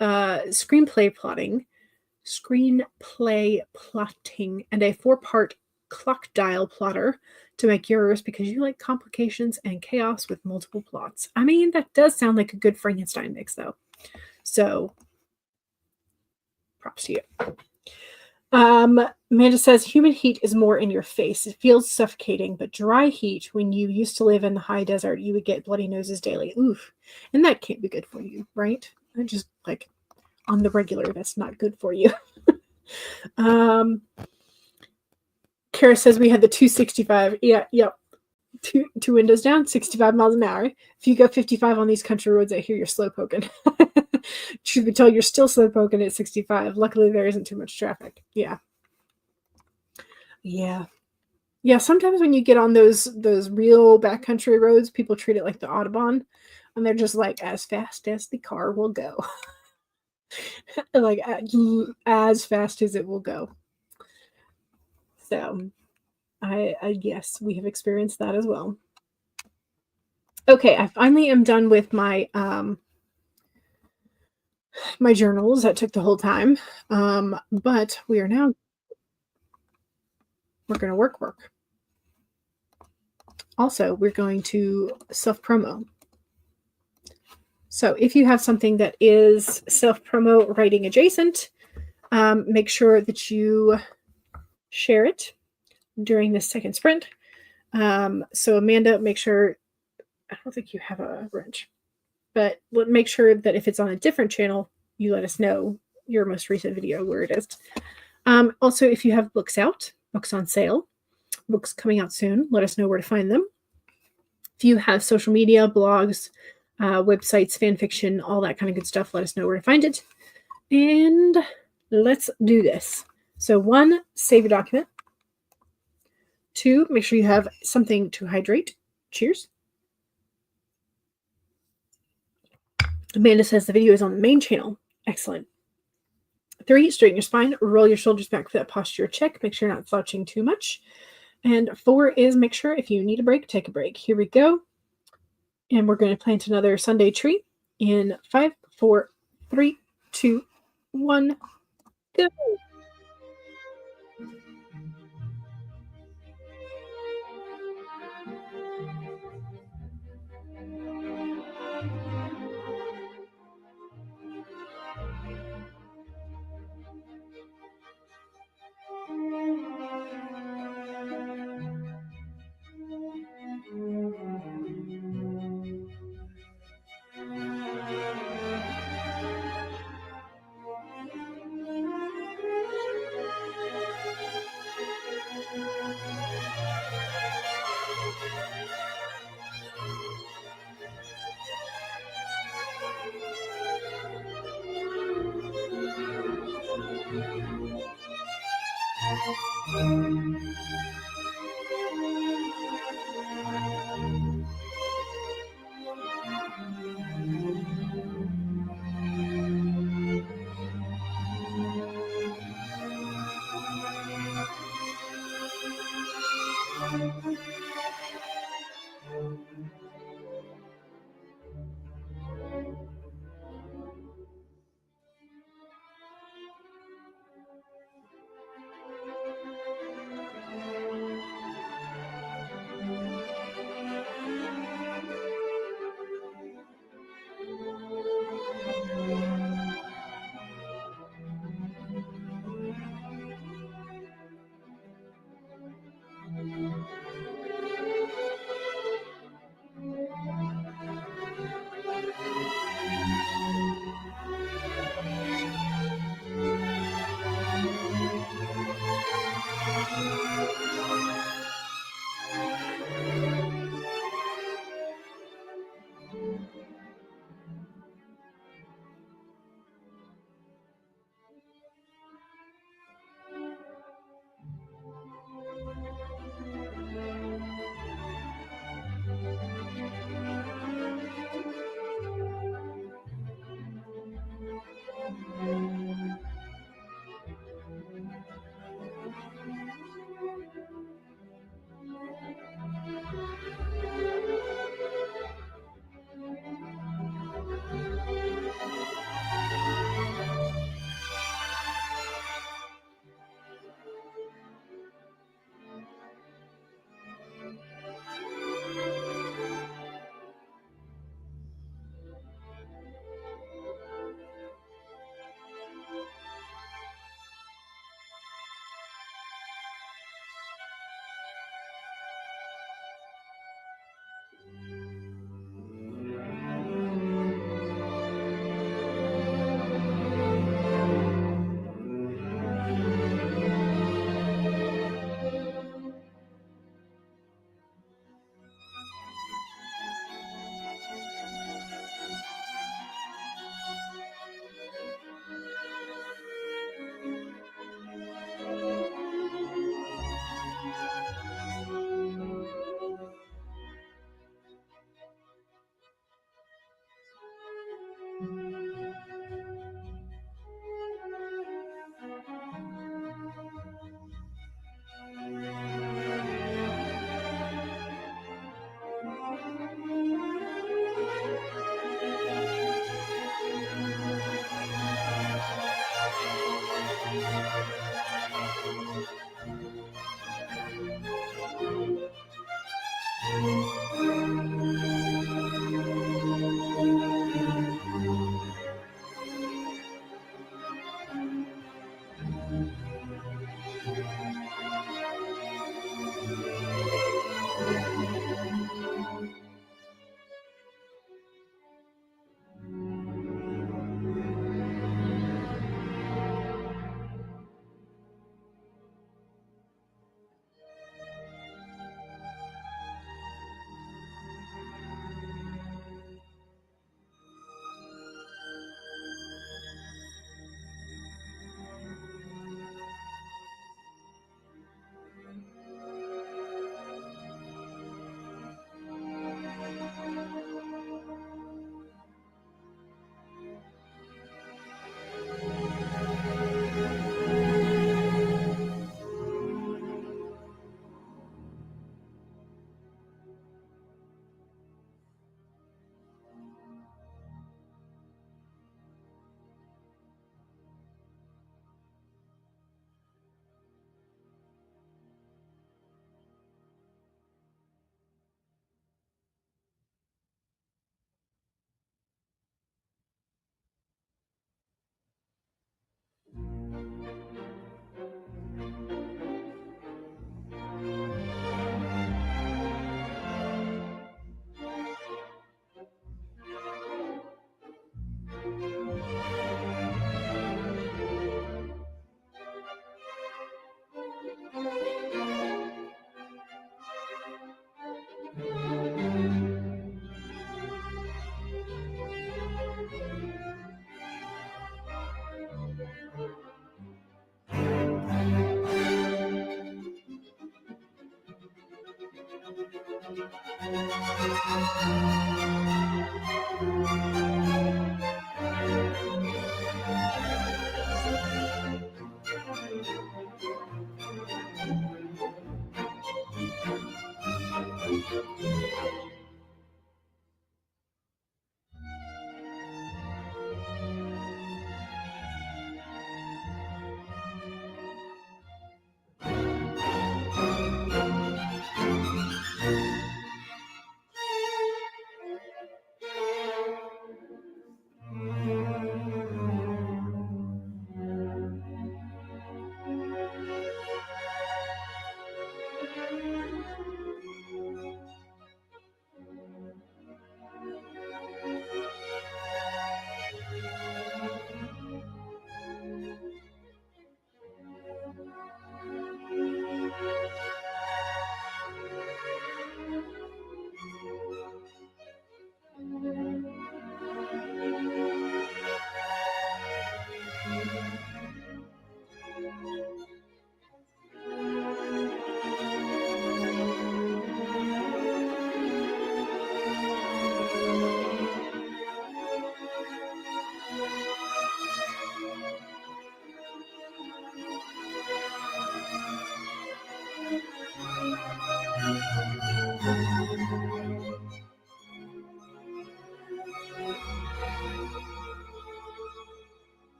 screenplay plotting, and a 4-part clock dial plotter to make yours because you like complications and chaos with multiple plots. I mean, that does sound like a good Frankenstein mix, though. So, props to you. Amanda says, human heat is more in your face. It feels suffocating, but dry heat, when you used to live in the high desert, you would get bloody noses daily. Oof. And that can't be good for you, right? I just, like, on the regular, that's not good for you. Kara says we had the 265. Yeah. Two windows down, 65 miles an hour. If you go 55 on these country roads, I hear you're slow poking. Truth be told, you're still slow poking at 65. Luckily, there isn't too much traffic. Yeah. Sometimes when you get on those real backcountry roads, people treat it like the Audubon, and they're just like, as fast as the car will go. Like, as fast as it will go. So, I yes, we have experienced that as well. Okay, I finally am done with my my journals. That took the whole time, but we're going to work. Also, we're going to self-promo. So if you have something that is self-promo writing adjacent, make sure that you share it during this second sprint. So Amanda, make sure, I don't think you have a wrench, but make sure that if it's on a different channel, you let us know your most recent video where it is. Also, if you have books out, books on sale, books coming out soon, let us know where to find them. If you have social media, blogs, websites, fan fiction, all that kind of good stuff, let us know where to find it. And let's do this. So 1, save a document. 2, make sure you have something to hydrate. Cheers. Amanda says the video is on the main channel. Excellent. 3, straighten your spine, roll your shoulders back for that posture check. Make sure you're not slouching too much. And 4 is make sure if you need a break, take a break. Here we go. And we're going to plant another Sunday tree in 5, 4, 3, 2, 1, go.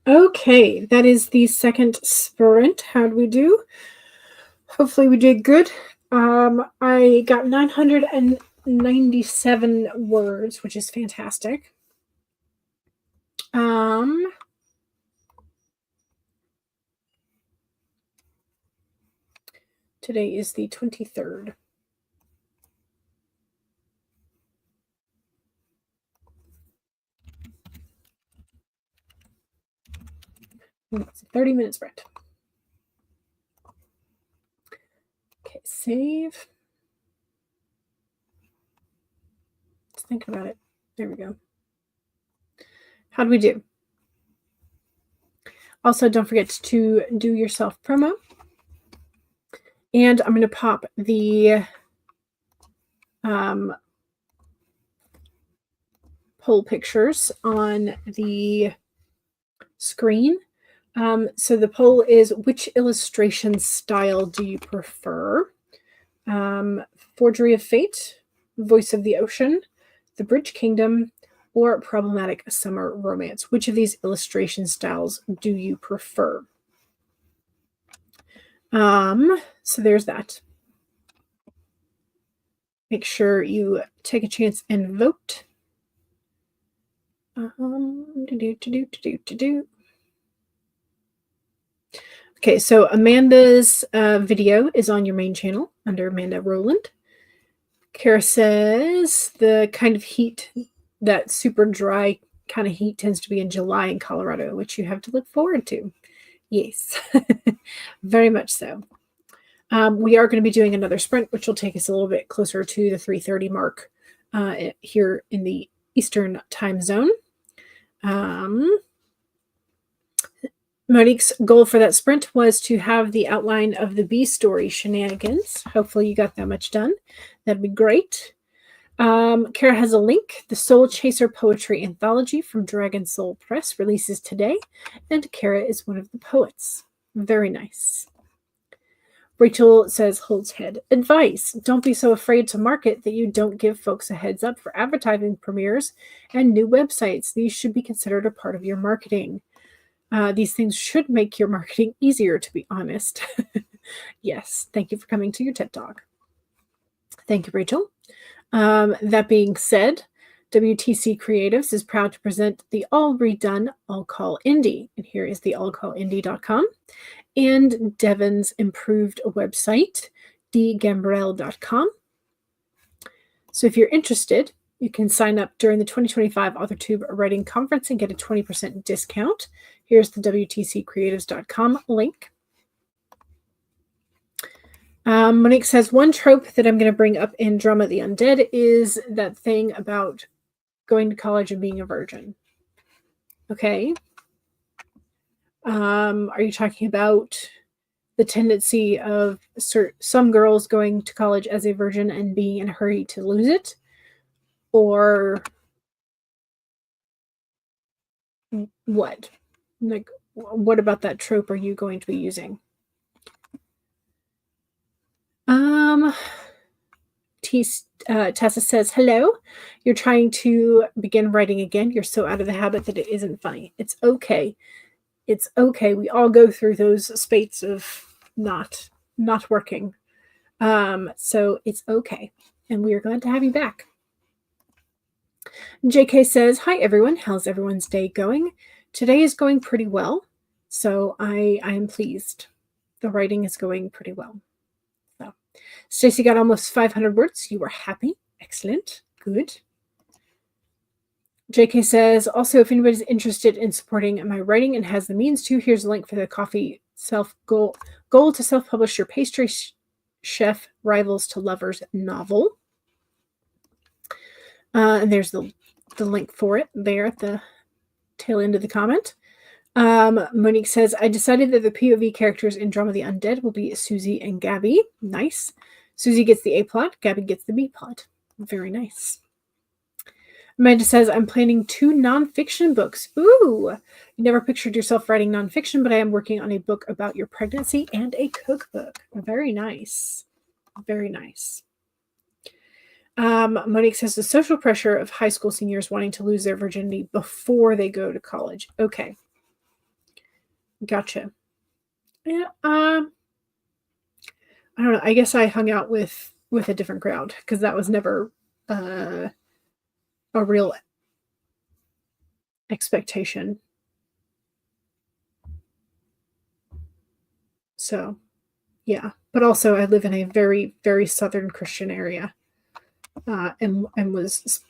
Okay, that is the second sprint. How'd we do? Hopefully we did good. I got 997 words, which is fantastic. Today is the 23rd. It's a 30-minute sprint. Okay, save. Just thinking about it. There we go. How'd we do? Also, don't forget to do your self promo. And I'm going to pop the poll pictures on the screen. So the poll is, which illustration style do you prefer? Forgery of Fate, Voice of the Ocean, The Bridge Kingdom, or Problematic Summer Romance? Which of these illustration styles do you prefer? So there's that. Make sure you take a chance and vote. Okay, so Amanda's video is on your main channel under Amanda Rowland. Kara says the kind of heat, that super dry kind of heat, tends to be in July in Colorado, which you have to look forward to. Yes, very much so. We are going to be doing another sprint, which will take us a little bit closer to the 3:30 mark here in the Eastern time zone. Monique's goal for that sprint was to have the outline of the B story shenanigans. Hopefully you got that much done. That'd be great. Kara has a link. The Soul Chaser Poetry Anthology from Dragon Soul Press releases today, and Kara is one of the poets. Very nice. Rachel says, holds head. Advice: don't be so afraid to market that you don't give folks a heads up for advertising premieres and new websites. These should be considered a part of your marketing. These things should make your marketing easier, to be honest. Yes, thank you for coming to your TED Talk. Thank you, Rachel. That being said, WTC Creatives is proud to present the all redone All Call Indie. And here is the allcallindie.com and Devin's improved website, dgambrel.com. So if you're interested, you can sign up during the 2025 AuthorTube Writing Conference and get a 20% discount. Here's the WTCCreatives.com link. Monique says, one trope that I'm going to bring up in Drama of the Undead is that thing about going to college and being a virgin. Okay. Are you talking about the tendency of some girls going to college as a virgin and being in a hurry to lose it? Or what? Like, what about that trope are you going to be using? Tessa says, hello. You're trying to begin writing again. You're so out of the habit that it isn't funny. It's okay. It's okay. We all go through those spates of not working. So it's okay. And we are glad to have you back. JK says, hi, everyone. How's everyone's day going? Today is going pretty well. So I am pleased. The writing is going pretty well. So Stacy got almost 500 words. You were happy. Excellent. Good. JK says, also, if anybody's interested in supporting my writing and has the means to, here's a link for the coffee goal to self-publish your pastry chef rivals to lovers novel. And there's the link for it there at the tail end of the comment. Monique says, I decided that the POV characters in Drama of the Undead will be Susie and Gabby. Nice. Susie gets the A plot. Gabby gets the B plot. Very nice. Amanda says, I'm planning 2 nonfiction books. Ooh, you never pictured yourself writing nonfiction, but I am working on a book about your pregnancy and a cookbook. Very nice. Very nice. Monique says, the social pressure of high school seniors wanting to lose their virginity before they go to college. Okay. Gotcha. Yeah. I don't know. I guess I hung out with a different crowd because that was never uh, a real expectation. So yeah, but also I live in a very very southern Christian area, and was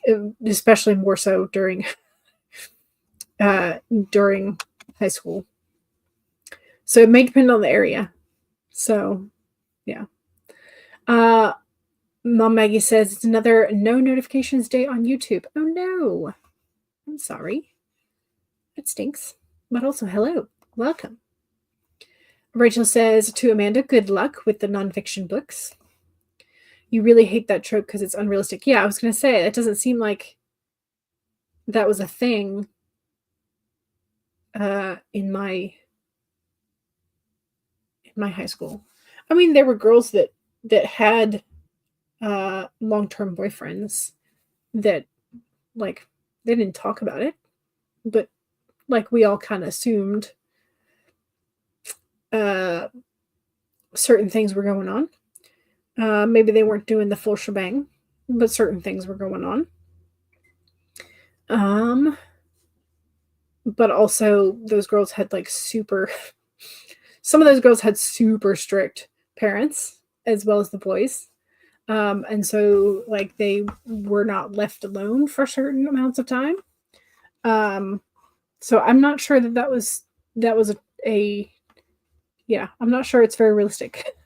especially more so during high school. So it may depend on the area. So yeah. Uh, Mom Maggie says it's another no notifications day on YouTube. Oh no, I'm sorry. It stinks. But also, hello, welcome. Rachel says to Amanda, good luck with the nonfiction books. You really hate that trope because it's unrealistic. Yeah, I was going to say, it doesn't seem like that was a thing in my high school. I mean, there were girls that had long-term boyfriends that, like, they didn't talk about it, but, like, we all kind of assumed certain things were going on. Maybe they weren't doing the full shebang, but certain things were going on. But also those girls had like some of those girls had super strict parents as well as the boys. And so like they were not left alone for certain amounts of time. So I'm not sure that was a yeah, I'm not sure it's very realistic.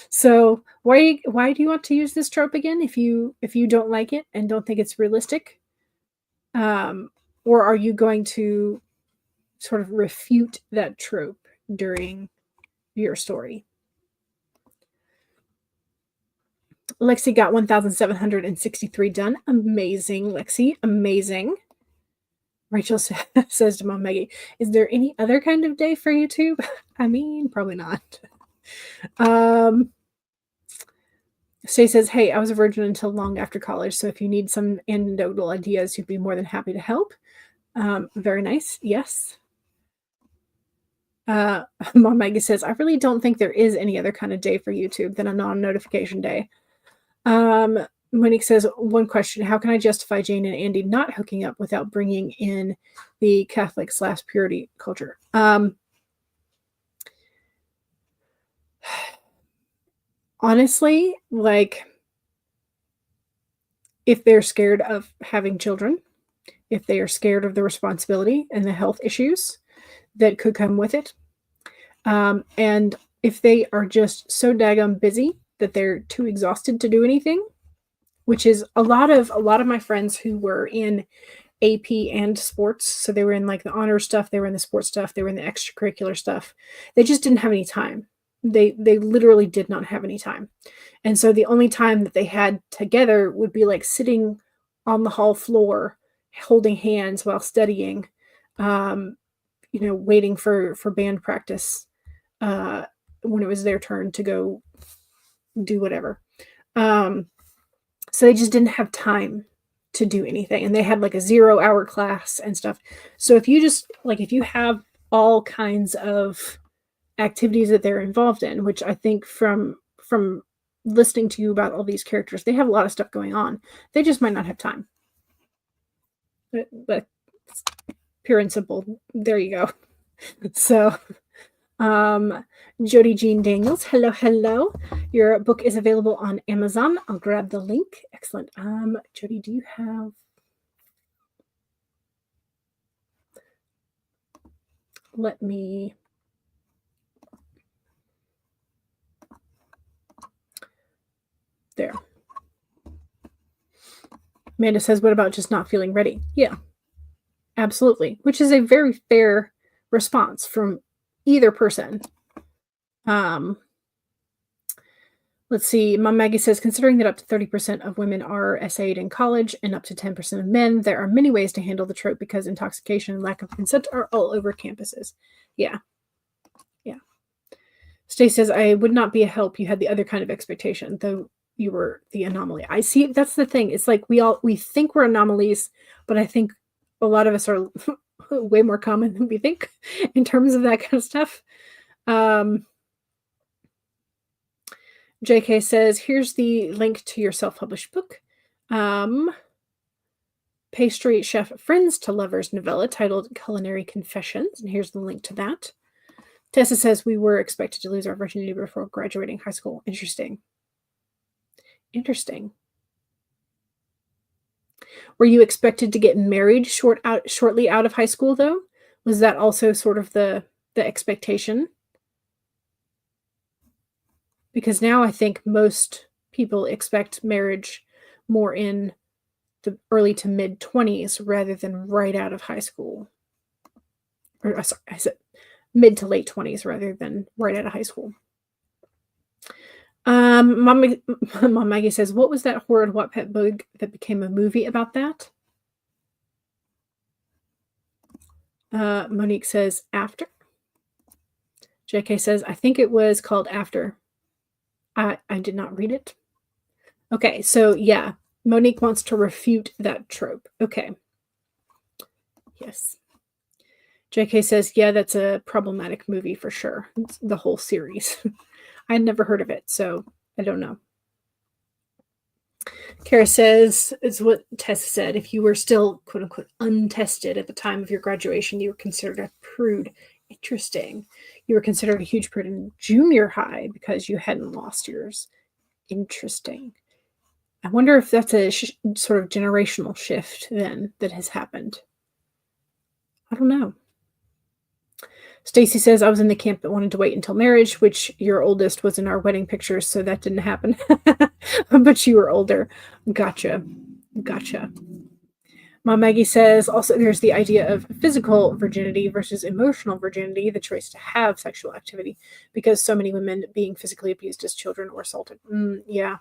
So why do you want to use this trope again if you don't like it and don't think it's realistic? Or are you going to sort of refute that trope during your story? Lexi got 1,763 done. Amazing, Lexi. Amazing. Rachel says to Mom Maggie, is there any other kind of day for YouTube? I mean, probably not. Shay says, hey, I was a virgin until long after college, so if you need some anecdotal ideas, you'd be more than happy to help. Very nice. Yes. Mom Maggie says, I really don't think there is any other kind of day for YouTube than a non-notification day. Monique says, one question, how can I justify Jane and Andy not hooking up without bringing in the Catholic / purity culture? Honestly, like, if they're scared of having children, if they are scared of the responsibility and the health issues that could come with it, and if they are just so daggum busy that they're too exhausted to do anything, which is a lot of my friends who were in AP and sports, so they were in like the honor stuff, they were in the sports stuff, they were in the extracurricular stuff. They just didn't have any time. They literally did not have any time. And so the only time that they had together would be like sitting on the hall floor, holding hands while studying, waiting for band practice when it was their turn to go do whatever. So they just didn't have time to do anything. And they had like a 0-hour class and stuff. So if you have all kinds of activities that they're involved in, which I think from listening to you about all these characters, they have a lot of stuff going on. They just might not have time. But pure and simple. There you go. So Jody Jean Daniels, hello. Your book is available on Amazon. I'll grab the link. Excellent. Jody, do you have... Let me... There. Amanda says, what about just not feeling ready? Yeah, absolutely. Which is a very fair response from either person. Let's see. Mom Maggie says, considering that up to 30% of women are SA'd in college and up to 10% of men, there are many ways to handle the trope because intoxication and lack of consent are all over campuses. Yeah. Yeah. Stace says, I would not be a help. You had the other kind of expectation, though you were the anomaly. I see. That's the thing. It's like we think we're anomalies, but I think a lot of us are way more common than we think in terms of that kind of stuff. JK says, here's the link to your self-published book. Pastry chef friends to lovers novella titled Culinary Confessions. And here's the link to that. Tessa says, we were expected to lose our virginity before graduating high school. Interesting. Interesting. Were you expected to get married shortly out of high school, though? Was that also sort of the expectation? Because now I think most people expect marriage more in the early to mid 20s rather than right out of high school. Or sorry, I said mid to late 20s rather than right out of high school. Mom Maggie says, what was that horrid Wattpad book that became a movie about that? Monique says, After. JK says, I think it was called After. I did not read it. Okay, so yeah, Monique wants to refute that trope. Okay. Yes. JK says, yeah, that's a problematic movie for sure. It's the whole series. I'd never heard of it, so I don't know. Kara says, it's what Tess said. If you were still, quote unquote, untested at the time of your graduation, you were considered a prude. Interesting. You were considered a huge prude in junior high because you hadn't lost yours. Interesting. I wonder if that's a sort of generational shift then that has happened. I don't know. Stacy says, I was in the camp that wanted to wait until marriage, which your oldest was in our wedding pictures, so that didn't happen. But you were older. Gotcha. Mom Maggie says, also there's the idea of physical virginity versus emotional virginity, the choice to have sexual activity, because so many women being physically abused as children or assaulted. Yeah.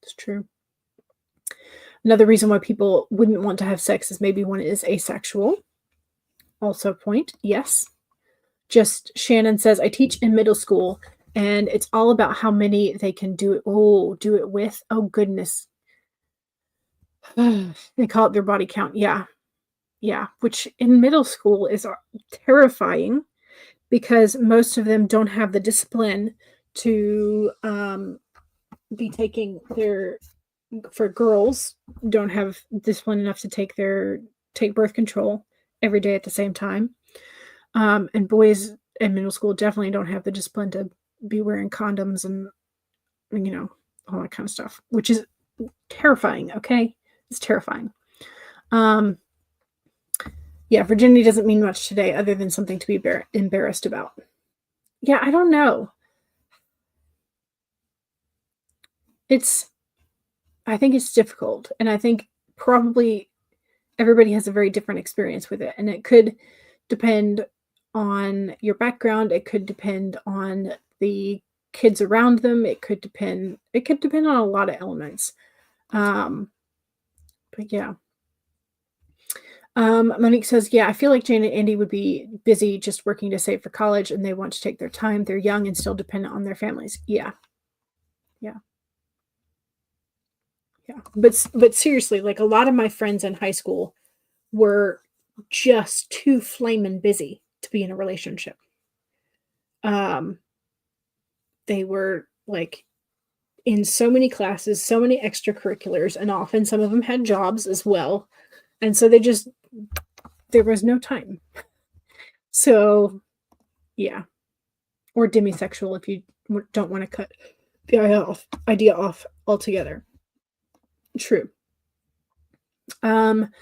It's true. Another reason why people wouldn't want to have sex is maybe one is asexual. Also point, yes. Just Shannon says, I teach in middle school, and it's all about how many they can do it with. Oh, goodness. They call it their body count. Yeah, which in middle school is terrifying because most of them don't have the discipline to be taking for girls, don't have discipline enough to take birth control every day at the same time. And boys in middle school definitely don't have the discipline to be wearing condoms and, all that kind of stuff, which is terrifying. Okay. It's terrifying. Yeah, virginity doesn't mean much today other than something to be embarrassed about. Yeah, I don't know. I think it's difficult, and I think probably everybody has a very different experience with it, and it could depend on your background, it could depend on the kids around them, it could depend on a lot of elements. But yeah. Monique says, yeah, I feel like Jane and Andy would be busy just working to save for college, and they want to take their time. They're young and still dependent on their families. Yeah. But seriously, like a lot of my friends in high school were just too flaming busy to be in a relationship. They were like in so many classes, so many extracurriculars, and often some of them had jobs as well. And so there was no time. So, yeah. Or demisexual if you don't want to cut the idea off altogether. True. Mom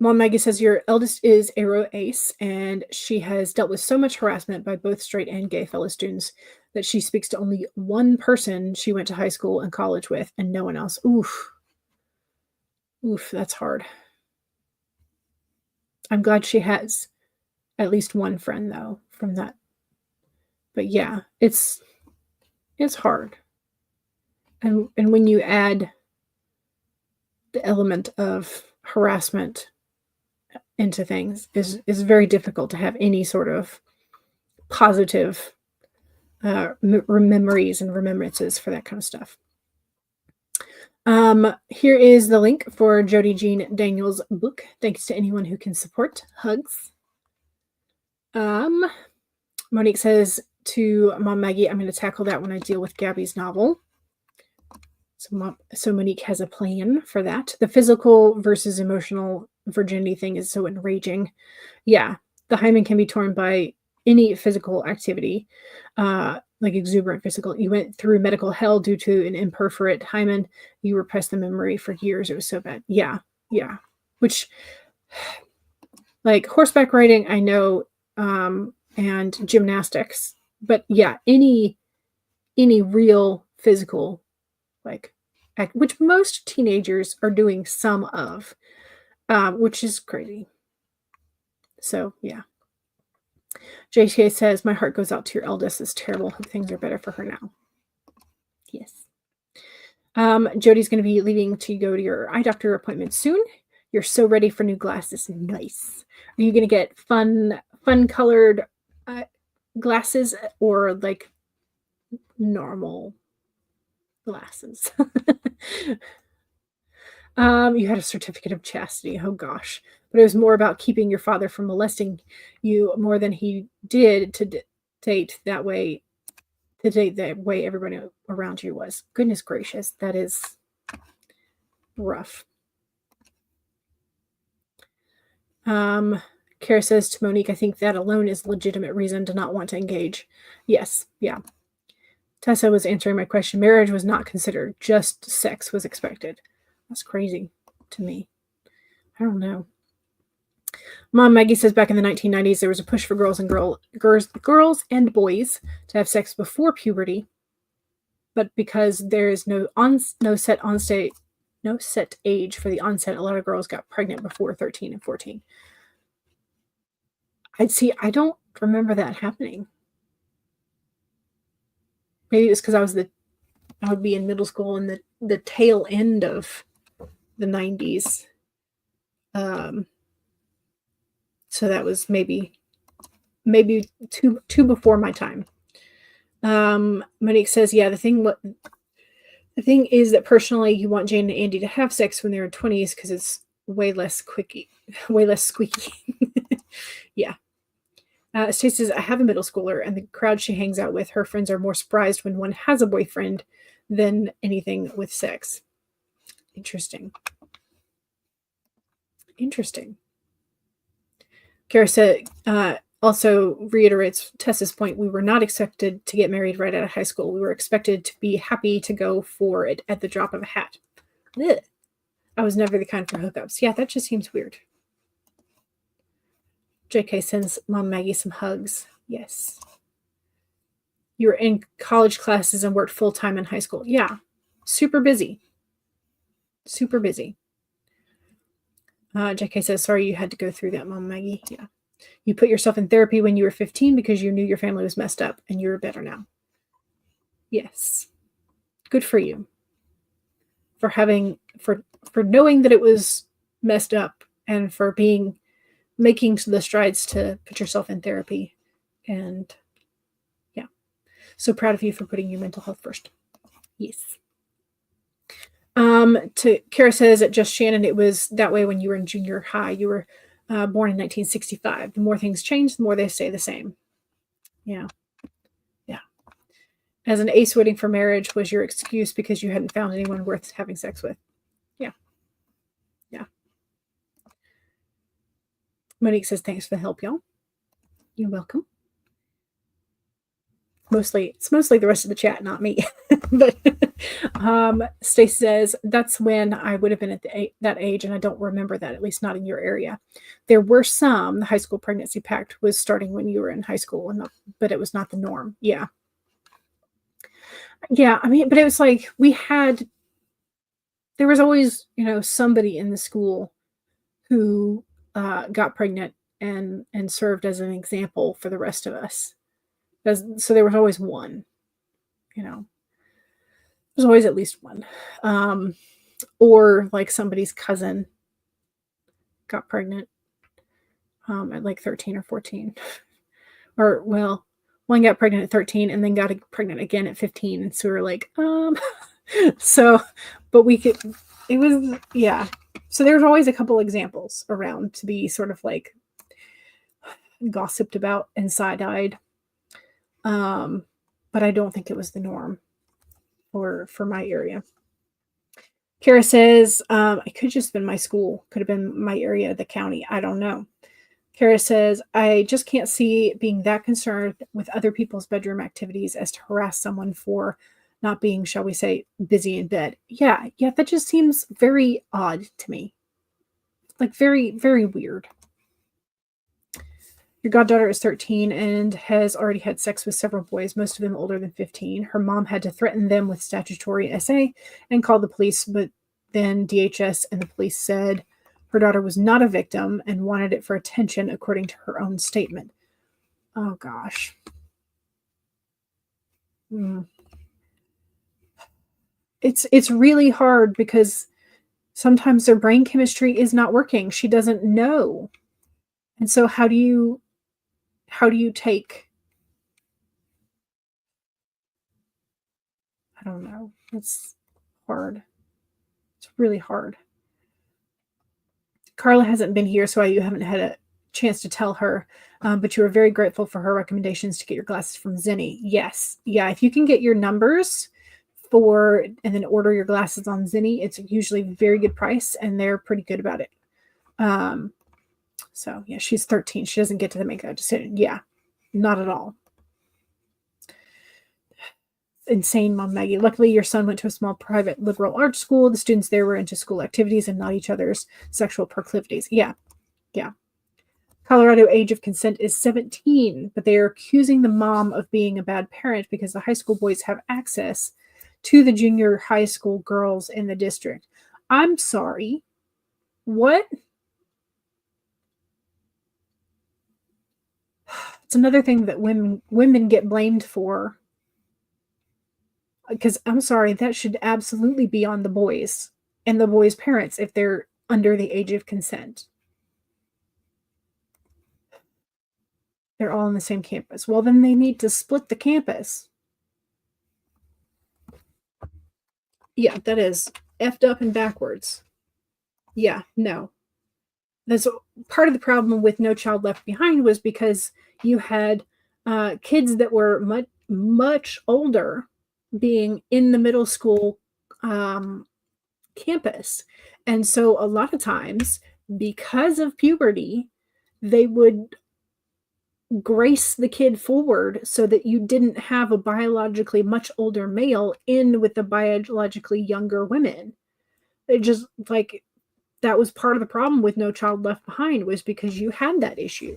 Maggie says, your eldest is Aero Ace, and she has dealt with so much harassment by both straight and gay fellow students that she speaks to only one person she went to high school and college with, and no one else. Oof, that's hard. I'm glad she has at least one friend, though, from that. But yeah, it's hard. And when you add the element of harassment into things is very difficult to have any sort of positive memories and remembrances for that kind of stuff. Here is the link for Jody Jean Daniels' book. Thanks to anyone who can support. Hugs. Monique says to Mom Maggie, I'm going to tackle that when I deal with Gabby's novel. So Monique has a plan for that. The physical versus emotional virginity thing is so enraging. Yeah, the hymen can be torn by any physical activity, like exuberant physical. You went through medical hell due to an imperforate hymen. You repressed the memory for years. It was so bad. Yeah. Which, like horseback riding, I know, and gymnastics, but yeah, any real physical, like, which most teenagers are doing some of, which is crazy. So yeah. JK says, my heart goes out to your eldest. It's terrible. Hope things are better for her now. Yes. Jody's going to be leaving to go to your eye doctor appointment soon. You're so ready for new glasses. Nice. Are you going to get fun colored glasses or like normal glasses? You had a certificate of chastity. Oh gosh. But it was more about keeping your father from molesting you more than he did to date that way. To date the way everybody around you was. Goodness gracious, that is rough. Kara says to Monique, I think that alone is legitimate reason to not want to engage. Yes, yeah. Tessa was answering my question. Marriage was not considered. Just sex was expected. That's crazy to me. I don't know. Mom Maggie says back in the 1990s, there was a push for girls and boys to have sex before puberty. But because there is no set age for the onset, a lot of girls got pregnant before 13 and 14. I don't remember that happening. Maybe it was because I would be in middle school in the tail end of the 90s. So that was maybe two before my time. Monique says, yeah, the thing is that personally you want Jane and Andy to have sex when they're in 20s because it's way less squeaky. Yeah. Stacey says, I have a middle schooler and the crowd she hangs out with, her friends are more surprised when one has a boyfriend than anything with sex. Interesting. Kara said, also reiterates Tessa's point. We were not expected to get married right out of high school. We were expected to be happy to go for it at the drop of a hat. Ugh. I was never the kind for hookups. Yeah, that just seems weird. JK sends Mom Maggie some hugs. Yes. You were in college classes and worked full-time in high school. Yeah. Super busy. JK says, sorry you had to go through that, Mom Maggie. Yeah. You put yourself in therapy when you were 15 because you knew your family was messed up and you're better now. Yes. Good for you. For knowing that it was messed up and for making the strides to put yourself in therapy. And yeah. So proud of you for putting your mental health first. Yes. To Kara says at Just Shannon, it was that way when you were in junior high. You were born in 1965. The more things change, the more they stay the same. Yeah. As an ace waiting for marriage was your excuse because you hadn't found anyone worth having sex with. Yeah. Monique says, thanks for the help, y'all. You're welcome. It's mostly the rest of the chat, not me. But Stacey says, that's when I would have been at that age, and I don't remember that, at least not in your area. There were some. The high school pregnancy pact was starting when you were in high school, but it was not the norm. Yeah. Yeah, I mean, but it was like there was always, somebody in the school who got pregnant and served as an example for the rest of us. So there was always one, there's always at least one. Or like somebody's cousin got pregnant at like 13 or 14. Or, well, one got pregnant at 13 and then got pregnant again at 15. And so we were like, so, but it was, yeah. So there's always a couple examples around to be sort of like gossiped about and side-eyed. But I don't think it was the norm for my area. Kara says, it could just been my school, could have been my area, the county. I don't know. Kara says, I just can't see being that concerned with other people's bedroom activities as to harass someone for not being, shall we say, busy in bed. Yeah, that just seems very odd to me. Like very, very weird. Your goddaughter is 13 and has already had sex with several boys, most of them older than 15. Her mom had to threaten them with statutory SA and call the police, but then DHS and the police said her daughter was not a victim and wanted it for attention, according to her own statement. Oh, gosh. It's really hard because sometimes their brain chemistry is not working. She doesn't know. And so how do you take, I don't know. It's hard. It's really hard. Carla hasn't been here, so you haven't had a chance to tell her, but you were very grateful for her recommendations to get your glasses from Zinni. Yes. Yeah, if you can get your numbers and then order your glasses on Zinni, it's usually a very good price, and they're pretty good about it. So, yeah, she's 13. She doesn't get to make that decision. Yeah, not at all. Insane, Mom Maggie. Luckily, your son went to a small private liberal arts school. The students there were into school activities and not each other's sexual proclivities. Yeah. Colorado age of consent is 17, but they are accusing the mom of being a bad parent because the high school boys have access to the junior high school girls in the district. I'm sorry. What? It's another thing that women get blamed for. Because I'm sorry, that should absolutely be on the boys and the boys' parents if they're under the age of consent. They're all on the same campus. Well, then they need to split the campus. Yeah, that is effed up and backwards. Yeah, no. That's part of the problem with No Child Left Behind was because you had kids that were much, much older being in the middle school campus. And so a lot of times, because of puberty, they would grace the kid forward so that you didn't have a biologically much older male in with the biologically younger women. It just like that was part of the problem with No Child Left Behind was because you had that issue.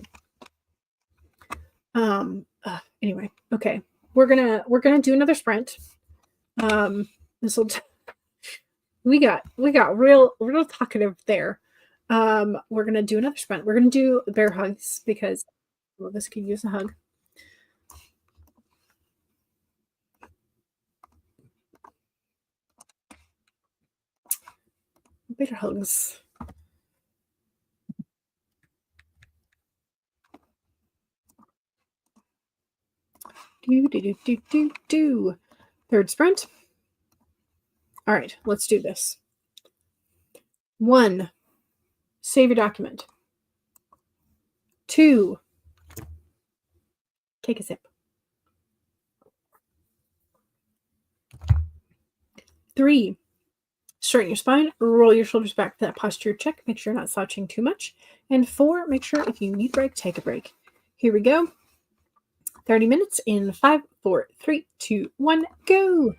Anyway, okay. We're gonna do another sprint. This will we got real talkative there. We're gonna do another sprint. We're gonna do bear hugs because this could use a hug. Bear hugs. Do. Third sprint. All right, let's do this. 1, save your document. 2, take a sip. 3, straighten your spine, roll your shoulders back for that posture check. Make sure you're not slouching too much. And 4, make sure if you need a break, take a break. Here we go. 30 minutes in 5, 4, 3, 2, 1, go.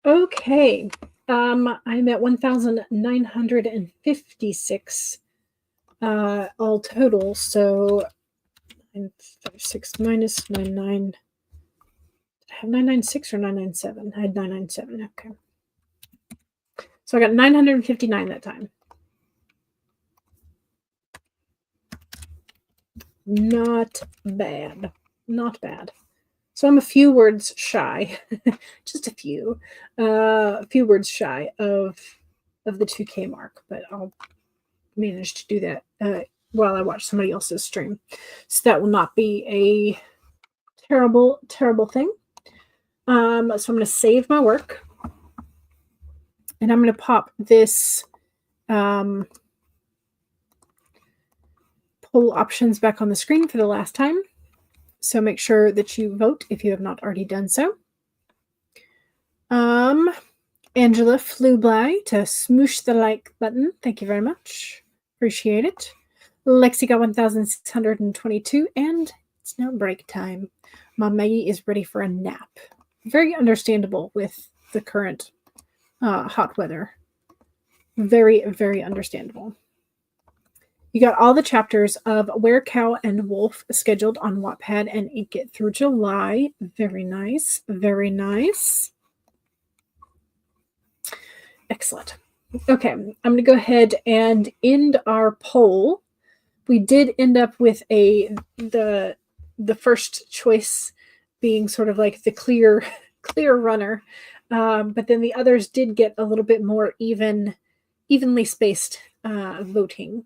Okay. I'm at 1,956 all total. So 956 minus 99. Did I have 996 or 997? I had 997. Okay. So I got 959 that time. Not bad. Not bad. So I'm a few words shy, just a few words shy of the 2K mark, but I'll manage to do that while I watch somebody else's stream. So that will not be a terrible, terrible thing. So I'm going to save my work, and I'm going to pop this poll options back on the screen for the last time. So make sure that you vote if you have not already done so. Angela flew by to smoosh the like button. Thank you very much. Appreciate it. Lexi got 1,622, and it's now break time. Mom Maggie is ready for a nap. Very understandable with the current hot weather. Very, very understandable. You got all the chapters of Were Cow and Wolf scheduled on Wattpad and ink it through July. Very nice. Very nice. Excellent. Okay, I'm going to go ahead and end our poll. We did end up with the first choice being sort of like the clear clear runner. But then the others did get a little bit more evenly spaced voting.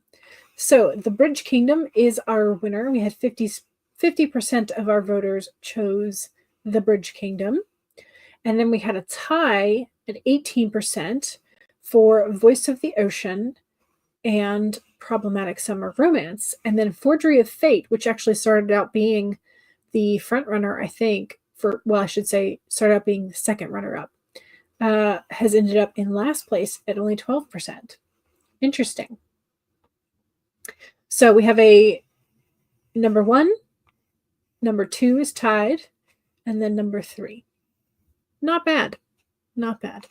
So the Bridge Kingdom is our winner. We had 50% of our voters chose the Bridge Kingdom. And then we had a tie at 18% for Voice of the Ocean and Problematic Summer Romance. And then Forgery of Fate, which actually started out being the front runner, I think, I should say, started out being the second runner-up, has ended up in last place at only 12%. Interesting. So we have a number 1, number 2 is tied, and then number 3. Not bad. Not bad.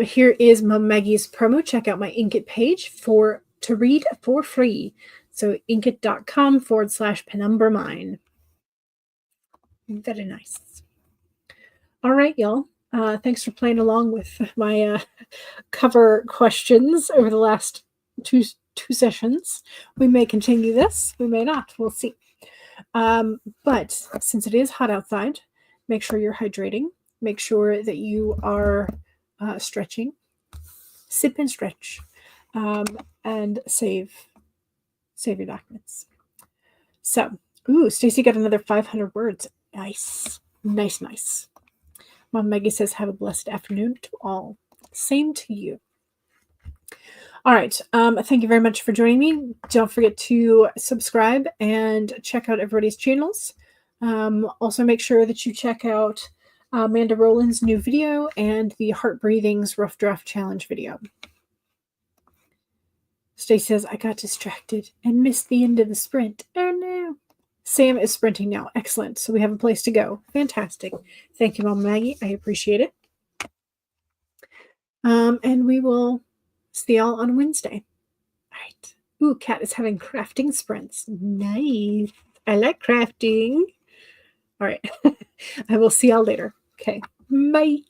Here is Mom Maggie's promo. Check out my Inkit page to read for free. So inkit.com/penumbramine. Very nice. All right, y'all. Thanks for playing along with my cover questions over the last two sessions. We may continue this. We may not. We'll see. But since it is hot outside, make sure you're hydrating. Make sure that you are stretching. Sip and stretch. And save your documents. So, Stacy got another 500 words. Nice. Nice. Mom Maggie says, have a blessed afternoon to all. Same to you. All right. Thank you very much for joining me. Don't forget to subscribe and check out everybody's channels. Also, make sure that you check out Amanda Rowland's new video and the Heart Breathing's Rough Draft Challenge video. Stacy says, I got distracted and missed the end of the sprint. Oh, no. Sam is sprinting now. Excellent. So we have a place to go. Fantastic. Thank you, Mom Maggie. I appreciate it. And we will see y'all on Wednesday. All right. Ooh, Kat is having crafting sprints. Nice. I like crafting. All right. I will see y'all later. Okay. Bye.